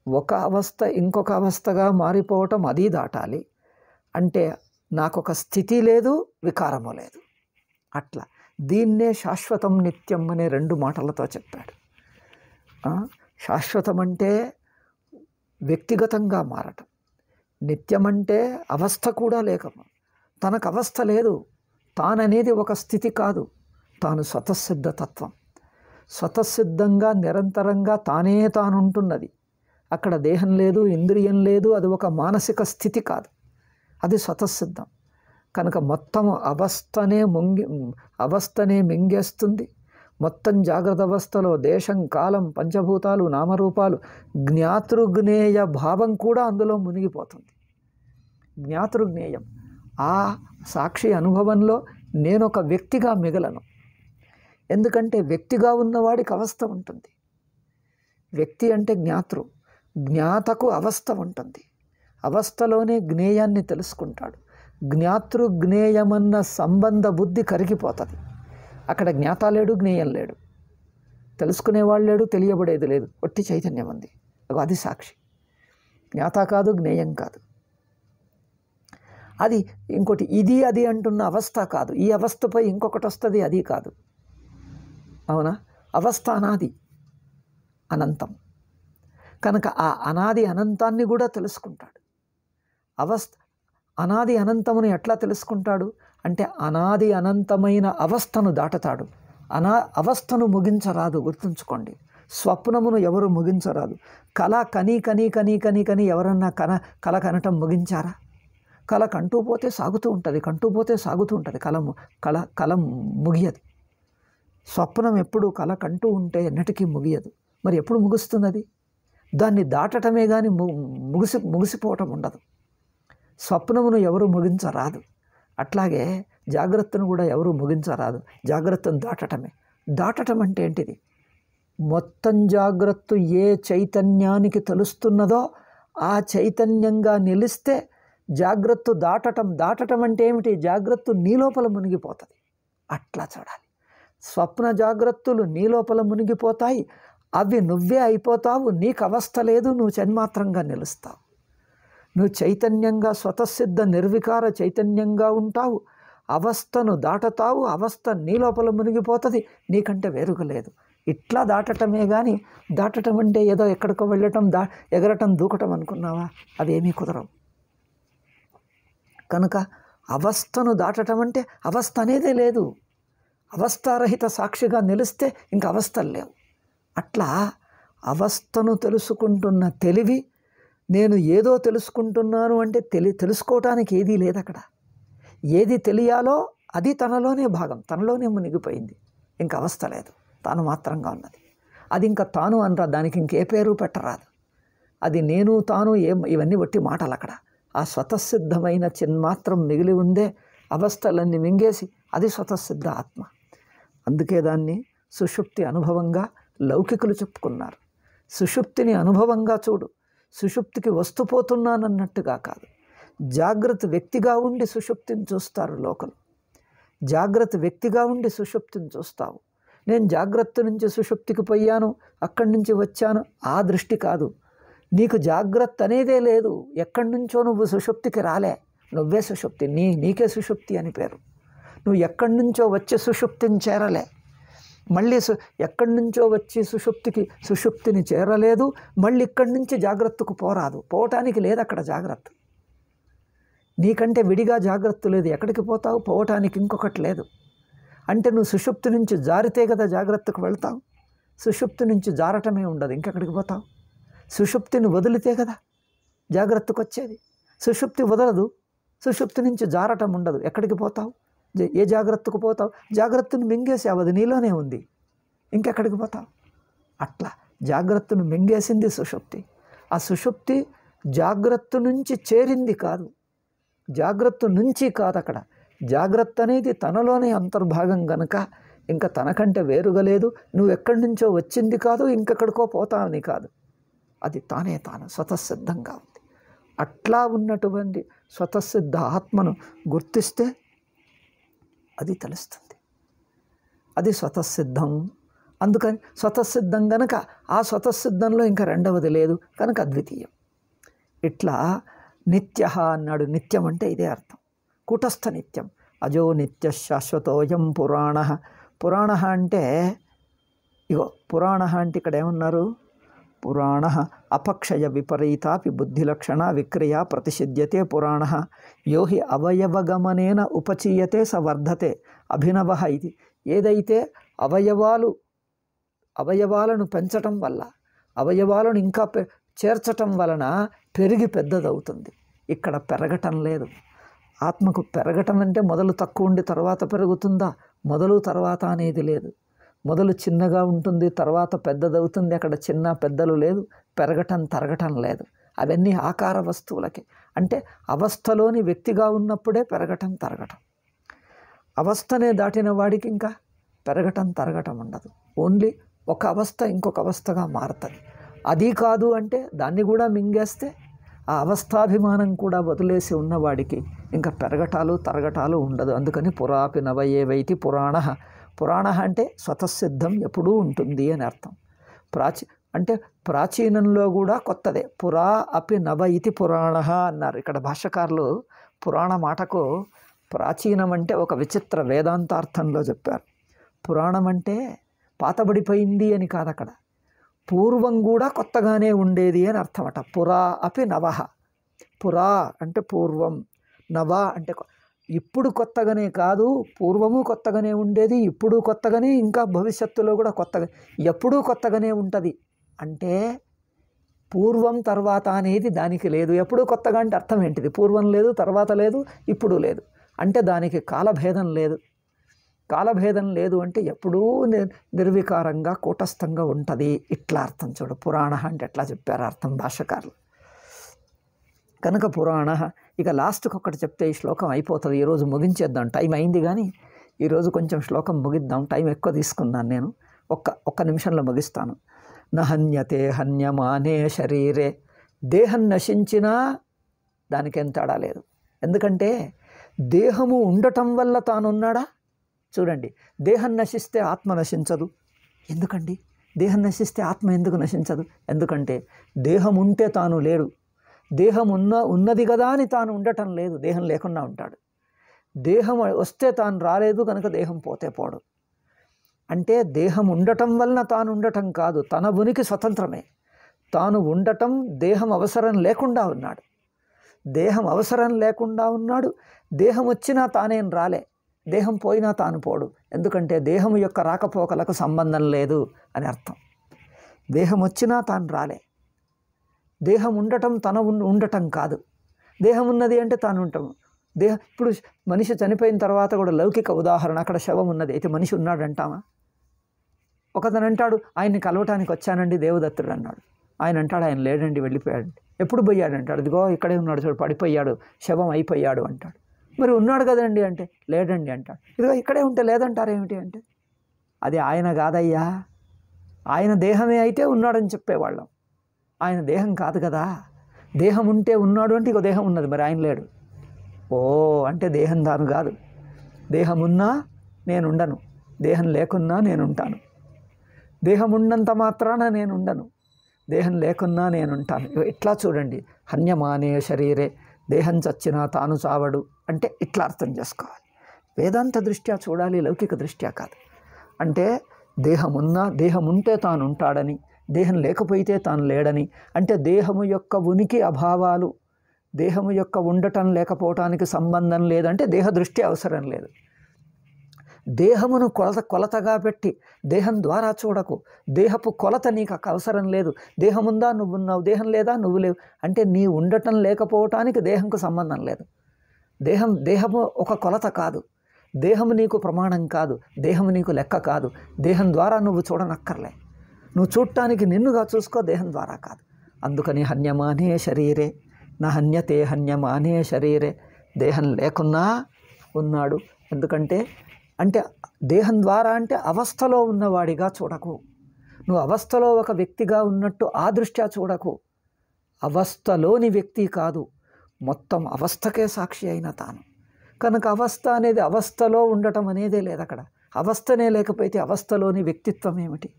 ఒక అవస్థ ఇంకొక అవస్థగా మారిపోవటం అది దాటాలి. అంటే నాకొక స్థితి లేదు, వికారము లేదు. అట్లా దీన్నే శాశ్వతం, నిత్యం అనే రెండు మాటలతో చెప్పాడు. శాశ్వతం అంటే వ్యక్తిగతంగా మారటం, నిత్యం అంటే అవస్థ కూడా లేకపో, తనకు అవస్థ లేదు, తాననేది ఒక స్థితి కాదు, తాను స్వతసిద్ధ తత్వం, స్వతసిద్ధంగా నిరంతరంగా తానే తానుంటున్నది. అక్కడ దేహం లేదు, ఇంద్రియం లేదు, అది ఒక మానసిక స్థితి కాదు, అది స్వతసిద్ధం. కనుక మొత్తం అవస్థనే మింగేస్తుంది. మొత్తం జాగ్రత్త అవస్థలో దేశం, కాలం, పంచభూతాలు, నామరూపాలు, జ్ఞాతృజ్ఞేయ భావం కూడా అందులో మునిగిపోతుంది. జ్ఞాతృజ్ఞేయం ఆ సాక్షి అనుభవంలో నేను ఒక వ్యక్తిగా మిగలను. ఎందుకంటే వ్యక్తిగా ఉన్నవాడికి అవస్థ ఉంటుంది. వ్యక్తి అంటే జ్ఞాతృ, జ్ఞాతకు అవస్థ ఉంటుంది. అవస్థలోనే జ్ఞేయాన్ని తెలుసుకుంటాడు. జ్ఞాతృ జ్ఞేయమన్న సంబంధ బుద్ధి కరిగిపోతుంది. అక్కడ జ్ఞాత లేడు, జ్ఞేయం లేడు, తెలుసుకునేవాళ్ళు లేడు, తెలియబడేది లేదు, ఒట్టి చైతన్యం ఉంది. అది సాక్షి. జ్ఞాత కాదు, జ్ఞేయం కాదు. అది ఇంకోటి ఇది అది అంటున్న అవస్థ కాదు. ఈ అవస్థపై ఇంకొకటి వస్తుంది, అది కాదు. అవునా? అవస్థ అనాది అనంతం కనుక ఆ అనాది అనంతాన్ని కూడా తెలుసుకుంటాడు. అనాది అనంతమును ఎట్లా తెలుసుకుంటాడు అంటే అనాది అనంతమైన అవస్థను దాటతాడు. అవస్థను ముగించరాదు, గుర్తుంచుకోండి. స్వప్నమును ఎవరు ముగించరాదు. కళ కని కని కని కని కని ఎవరన్నా కళ కనటం ముగించారా? కళ కంటూ పోతే సాగుతూ ఉంటుంది, కంటూ పోతే సాగుతూ ఉంటుంది. కళ ముగియదు. స్వప్నం ఎప్పుడు కళ కంటూ ఉంటే ఎన్నటికీ ముగియదు. మరి ఎప్పుడు ముగుస్తుంది అది? దాన్ని దాటటమే కానీ ముగిసిపోవటం ఉండదు. స్వప్నమును ఎవరు ముగించరాదు. అట్లాగే జాగ్రత్తను కూడా ఎవరు ముగించరాదు. జాగ్రత్తను దాటటమే. దాటటం అంటే ఏంటిది? మొత్తం జాగ్రత్త ఏ చైతన్యానికి తెలుస్తున్నదో ఆ చైతన్యంగా నిలిస్తే జాగ్రత్త దాటటం అంటే ఏమిటి? జాగ్రత్త నీ లోపల మునిగిపోతుంది. అట్లా చూడాలి. స్వప్న జాగ్రత్తలు నీ లోపల మునిగిపోతాయి. అవి నువ్వే అయిపోతావు. నీకు అవస్థ లేదు, నువ్వు చన్మాత్రంగా నిలుస్తావు. నువ్వు చైతన్యంగా స్వతసిద్ధ నిర్వికార చైతన్యంగా ఉంటావు. అవస్థను దాటతావు. అవస్థ నీ లోపల మునిగిపోతుంది. నీకంటే వేరుగా లేదు. ఇట్లా దాటటమే కానీ దాటటం అంటే ఏదో ఎక్కడికో వెళ్ళటం, ఎగరటం, దూకటం అనుకున్నావా? అవేమీ కుదరవు. కనుక అవస్థను దాటటం అంటే అవస్థ అనేదే లేదు. అవస్థారహిత సాక్షిగా నిలిస్తే ఇంక అవస్థలు లేవు. అట్లా అవస్థను తెలుసుకుంటున్న తెలివి, నేను ఏదో తెలుసుకుంటున్నాను అంటే తెలుసుకోవటానికి ఏదీ లేదు అక్కడ. ఏది తెలియాలో అది తనలోనే భాగం, తనలోనే మునిగిపోయింది. ఇంక అవస్థ లేదు, తాను మాత్రంగా ఉన్నది. అది ఇంకా తాను అనరా, దానికి ఇంకే పేరు పెట్టరాదు. అది నేను తాను ఇవన్నీ వట్టి మాటలు. అక్కడ ఆ స్వతసిద్ధమైన చిన్మాత్రం మిగిలి ఉందే అవస్థలన్నీ మింగేసి అది స్వతసిద్ధ ఆత్మ. అందుకే దాన్ని సుషుప్తి అనుభవంగా లౌకికులు చెప్పుకున్నారు. సుషుప్తిని అనుభవంగా చూడు. సుషుప్తికి వస్తుపోతున్నానన్నట్టుగా కాదు. జాగ్రత్త వ్యక్తిగా ఉండి సుషుప్తిని చూస్తారు లోకలు. జాగ్రత్త వ్యక్తిగా ఉండి సుషుప్తిని చూస్తావు. నేను జాగ్రత్త నుంచి సుషుప్తికి పోయాను, అక్కడి నుంచి వచ్చాను, ఆ దృష్టి కాదు. నీకు జాగ్రత్త అనేదే లేదు. ఎక్కడి నుంచో నువ్వు సుషుప్తికి రాలే, నువ్వే సుషుప్తి. నీకే సుషుప్తి అని పేరు. నువ్వు ఎక్కడి నుంచో వచ్చే సుషుప్తిని చేరలే. మళ్ళీ ఎక్కడి నుంచో వచ్చి సుషుప్తిని చేరలేదు. మళ్ళీ ఇక్కడి నుంచి జాగ్రత్తకు పోరాదు. పోవటానికి లేదు అక్కడ జాగ్రత్త. నీకంటే విడిగా జాగ్రత్త లేదు. ఎక్కడికి పోతావు? పోవటానికి ఇంకొకటి లేదు. అంటే నువ్వు సుషుప్తి నుంచి జారితే కదా జాగ్రత్తకు వెళ్తావు. సుషుప్తి నుంచి జారటమే ఉండదు, ఇంకెక్కడికి పోతావు? సుషుప్తిని వదిలితే కదా జాగ్రత్తకు వచ్చేది. సుషుప్తి వదలదు, సుషుప్తి నుంచి జారటం ఉండదు. ఎక్కడికి పోతావు? ఏ జాగ్రత్తకు పోతావు? జాగ్రత్తను మింగేసావు, అది నీలోనే ఉంది, ఇంకెక్కడికి పోతావు? అట్లా జాగ్రత్తను మింగేసింది సుషుప్తి. ఆ సుషుప్తి జాగ్రత్త నుంచి చేరింది కాదు, జాగ్రత్త నుంచి కాదు. అక్కడ జాగ్రత్త అనేది తనలోనే అంతర్భాగం గనక ఇంకా తనకంటే వేరుగా లేదు. నువ్వు ఎక్కడి నుంచో వచ్చింది కాదు, ఇంకెక్కడికో పోతావని కాదు. అది తానే తాను స్వతసిద్ధంగా ఉంది. అట్లా ఉన్నటువంటి స్వతసిద్ధ ఆత్మను గుర్తిస్తే అది తెలుస్తుంది. అది స్వతసిద్ధం. అందుకని స్వతసిద్ధం గనక ఆ స్వతసిద్ధంలో ఇంకా రెండవది లేదు కనుక అద్వితీయం. ఇట్లా నిత్య అన్నాడు. నిత్యం అంటే ఇదే అర్థం. కూటస్థ నిత్యం. అజో నిత్య శాశ్వతోయం పురాణ. పురాణ అంటే ఇగో పురాణ అంటే ఇక్కడ ఏమన్నారు? పురాణ అపక్షయ విపరీతాపి బుద్ధిలక్షణ విక్రియ ప్రతిషిధ్యతే పురాణ యో హి అవయవగమనేన ఉపచీయతే స వర్ధతే అభినవ. ఇది ఏదైతే అవయవాలను పెంచటం వల్ల, అవయవాలను ఇంకా చేర్చటం వలన పెరిగి పెద్దదవుతుంది. ఇక్కడ పెరగటం లేదు. ఆత్మకు పెరగటం అంటే మొదలు తక్కువ ఉండి తర్వాత పెరుగుతుందా? మొదలు తర్వాత అనేది లేదు. మొదలు చిన్నగా ఉంటుంది, తర్వాత పెద్దదవుతుంది. అక్కడ చిన్న పెద్దలు లేదు, పెరగటం తరగటం లేదు. అవన్నీ ఆకార వస్తువులకి. అంటే అవస్థలోని వ్యక్తిగా ఉన్నప్పుడే పెరగటం తరగటం. అవస్థనే దాటిన వాడికి ఇంకా పెరగటం తరగటం ఉండదు. ఓన్లీ ఒక అవస్థ ఇంకొక అవస్థగా మారుతుంది. అది కాదు అంటే దాన్ని కూడా మింగేస్తే ఆ అవస్థాభిమానం కూడా వదిలేసి ఉన్నవాడికి ఇంకా పెరగటాలు తరగటాలు ఉండదు. అందుకని పురాపి నవయేవైతి పురాణ. పురాణ అంటే స్వతసిద్ధం, ఎప్పుడూ ఉంటుంది అని అర్థం. అంటే ప్రాచీనంలో కూడా కొత్తదే. పురా అపి నవ ఇతి పురాణ అన్నారు. ఇక్కడ భాష్యకారులు పురాణ మాటకు ప్రాచీనం అంటే ఒక విచిత్ర వేదాంతార్థంలో చెప్పారు. పురాణం అంటే పాతబడిపోయింది అని కాదు, అక్కడ పూర్వం కూడా కొత్తగానే ఉండేది అని అర్థమట. పురా అపి నవః. పురా అంటే పూర్వం, నవ అంటే ఇప్పుడు కొత్తగానే కాదు, పూర్వము కొత్తగానే ఉండేది, ఇప్పుడు కొత్తగానే, ఇంకా భవిష్యత్తులో కూడా కొత్తగా, ఎప్పుడూ కొత్తగానే ఉంటుంది. అంటే పూర్వం తర్వాత అనేది దానికి లేదు. ఎప్పుడూ కొత్తగా అంటే అర్థం ఏంటిది? పూర్వం లేదు, తర్వాత లేదు, ఇప్పుడు లేదు. అంటే దానికి కాలభేదం లేదు. కాలభేదం లేదు అంటే ఎప్పుడూ నిర్వికారంగా కూటస్థంగా ఉంటుంది. ఇట్లా అర్థం చూడు. పురాణ అంటే ఎట్లా చెప్పారు అర్థం భాష్యకారులు. కనుక పురాణ. ఇక లాస్ట్కి ఒకటి చెప్తే ఈ శ్లోకం అయిపోతుంది. ఈరోజు ముగించేద్దాం, టైం అయింది. కానీ ఈరోజు కొంచెం శ్లోకం ముగిద్దాం, టైం ఎక్కువ తీసుకున్నాను నేను. ఒక్క నిమిషంలో ముగిస్తాను. నహన్యతే హన్యమానే శరీరే. దేహం నశించినా దానికేం తేడా లేదు. ఎందుకంటే దేహము ఉండటం వల్ల తానున్నాడా? చూడండి, దేహం నశిస్తే ఆత్మ నశించదు. ఎందుకండి? దేహం నశిస్తే ఆత్మ ఎందుకు నశించదు? ఎందుకంటే దేహం ఉంటే తాను లేడు. దేహం ఉన్నది కదా అని తాను ఉండటం లేదు. దేహం లేకుండా ఉంటాడు. దేహం వస్తే తాను రాలేదు కనుక దేహం పోతే పోడు. అంటే దేహం ఉండటం వలన తాను ఉండటం కాదు, తన ఉనికి స్వతంత్రమే. తాను ఉండటం దేహం అవసరం లేకుండా ఉన్నాడు. దేహం అవసరం లేకుండా ఉన్నాడు. దేహం వచ్చినా తానేం రాలే, దేహం పోయినా తాను పోడు. ఎందుకంటే దేహం యొక్క రాకపోకలకు సంబంధం లేదు అని అర్థం. దేహం వచ్చినా తాను రాలే. దేహం ఉండటం తన ఉండటం కాదు. దేహం ఉన్నది అంటే తాను ఉంటాం. ఇప్పుడు మనిషి చనిపోయిన తర్వాత కూడా లౌకిక ఉదాహరణ, అక్కడ శవం ఉన్నది, అయితే మనిషి ఉన్నాడు అంటామా? ఒకతను అంటాడు, ఆయన్ని కలవటానికి వచ్చానండి దేవదత్తుడు అన్నాడు. ఆయన అంటాడు, ఆయన లేడండి, వెళ్ళిపోయాడు. ఎప్పుడు పోయాడు అంటాడు, ఇదిగో ఇక్కడే ఉన్నాడు చూడు, పడిపోయాడు, శవం అయిపోయాడు అంటాడు. మరి ఉన్నాడు కదండి అంటే లేడండి అంటాడు. ఇదిగో ఇక్కడే ఉంటే లేదంటారు ఏమిటి అంటే, అది ఆయన కాదయ్యా, ఆయన దేహమే అయితే ఉన్నాడని చెప్పేవాళ్ళం. ఆయన దేహం కాదు కదా. దేహం ఉంటే ఉన్నాడు అంటే ఇక దేహం ఉన్నది, మరి ఆయన లేడు. ఓ అంటే దేహం తాను కాదు. దేహం ఉన్నా నేనుండను, దేహం లేకున్నా నేనుంటాను. దేహం ఉన్నంత మాత్రాన నేనుండను, దేహం లేకున్నా నేనుంటాను. ఇట్లా చూడండి, హన్యమానే శరీరే. దేహం చచ్చినా తాను చావడు అంటే ఇట్లా అర్థం చేసుకోవాలి. వేదాంత దృష్ట్యా చూడాలి, లౌకిక దృష్ట్యా కాదు. అంటే దేహం ఉన్నా, దేహం ఉంటే తాను ఉంటాడని, దేహం లేకపోతే తాను లేడని. అంటే దేహము యొక్క ఉనికి అభావాలు, దేహము యొక్క ఉండటం లేకపోవటానికి సంబంధం లేదంటే దేహ దృష్టి అవసరం లేదు. దేహమును కొలతగా పెట్టి దేహం ద్వారా చూడకు. దేహపు కొలత నీకు అవసరం లేదు. దేహం ఉందా నువ్వు ఉన్నావు, దేహం లేదా నువ్వు లేవు. అంటే నీ ఉండటం లేకపోవటానికి దేహంకు సంబంధం లేదు. దేహము ఒక కొలత కాదు. దేహము నీకు ప్రమాణం కాదు. దేహము నీకు లెక్క కాదు. దేహం ద్వారా నువ్వు చూడనక్కర్లే. నువ్వు చూడటానికి నిన్నుగా చూసుకో, దేహం ద్వారా కాదు. అందుకని హన్యమానే శరీరే నా హన్యతే హన్యమానే శరీరే. దేహం లేకున్నా ఉన్నాడు. ఎందుకంటే దేహం ద్వారా అంటే అవస్థలో ఉన్నవాడిగా చూడకు. నువ్వు అవస్థలో ఒక వ్యక్తిగా ఉన్నట్టు ఆ దృష్ట్యా చూడకు. అవస్థలోని వ్యక్తి కాదు, మొత్తం అవస్థకే సాక్షి అయిన తాను. కనుక అవస్థ అనేది, అవస్థలో ఉండటం అనేదే లేదు అక్కడ. అవస్థనే లేకపోతే అవస్థలోని వ్యక్తిత్వం ఏమిటి?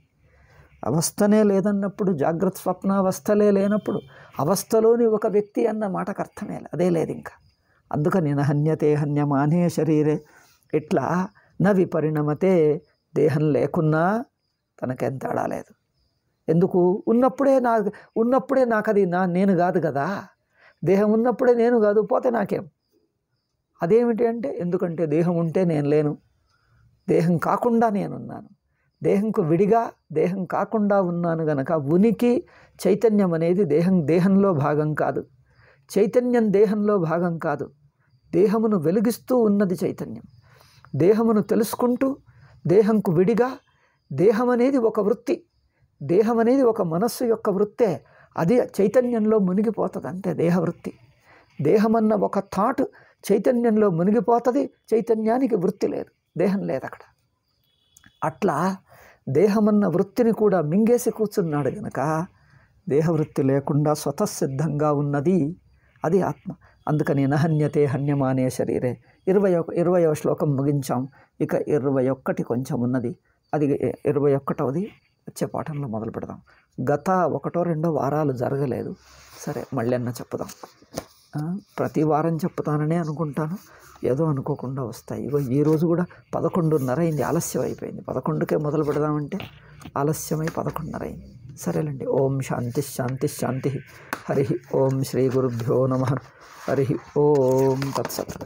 అవస్థనే లేదన్నప్పుడు, జాగ్రత్త స్వప్నావస్థలే లేనప్పుడు అవస్థలోని ఒక వ్యక్తి అన్న మాటకు అర్థమే అదే లేదు ఇంకా. అందుకని హన్యతే హన్యమానే శరీరే. ఇట్లా న విపరిణమతే. దేహం లేకున్నా తనకేం తేడా లేదు. ఎందుకు? ఉన్నప్పుడే నాకు అది నేను కాదు కదా. దేహం ఉన్నప్పుడే నేను కాదు, పోతే నాకేం? అదేమిటి అంటే, ఎందుకంటే దేహం ఉంటే నేను లేను, దేహం కాకుండా నేనున్నాను. దేహంకు విడిగా, దేహం కాకుండా ఉన్నాను గనక ఉనికి చైతన్యం అనేది దేహంలో భాగం కాదు. చైతన్యం దేహంలో భాగం కాదు. దేహమును వెలిగిస్తూ ఉన్నది చైతన్యం. దేహమును తెలుసుకుంటూ దేహంకు విడిగా, దేహం అనేది ఒక వృత్తి, దేహం అనేది ఒక మనస్సు యొక్క వృత్తే. అది చైతన్యంలో మునిగిపోతుంది అంతే. దేహవృత్తి, దేహమన్న ఒక థాట్ చైతన్యంలో మునిగిపోతుంది. చైతన్యానికి వృత్తి లేదు, దేహం లేదు అక్కడ. అట్లా దేహమన్న వృత్తిని కూడా మింగేసి కూర్చున్నాడు గనక దేహవృత్తి లేకుండా స్వతసిద్ధంగా ఉన్నది అది ఆత్మ. అందుకని నహన్యతే హన్యమానే శరీరే 20వ శ్లోకం ముగించాం. ఇక 21 కొంచెం ఉన్నది, అది 21వది వచ్చే పాఠంలో మొదలు పెడదాం. గత 1-2 వారాలు జరగలేదు, సరే మళ్ళీ అన్న చెప్పుదాం. ప్రతి వారం చెప్తాననే అనుకుంటాను, ఏదో అనుకోకుండా వస్తాయి. ఇగో ఈరోజు కూడా 11:30 అయింది, ఆలస్యం అయిపోయింది. 11కే మొదలు పెడదామంటే ఆలస్యమై 11:30 అయింది. సరేలేండి. ఓం శాంతి శాంతి శాంతి. హరి ఓం శ్రీ గురుభ్యో నమః. హరి ఓం తత్సత్.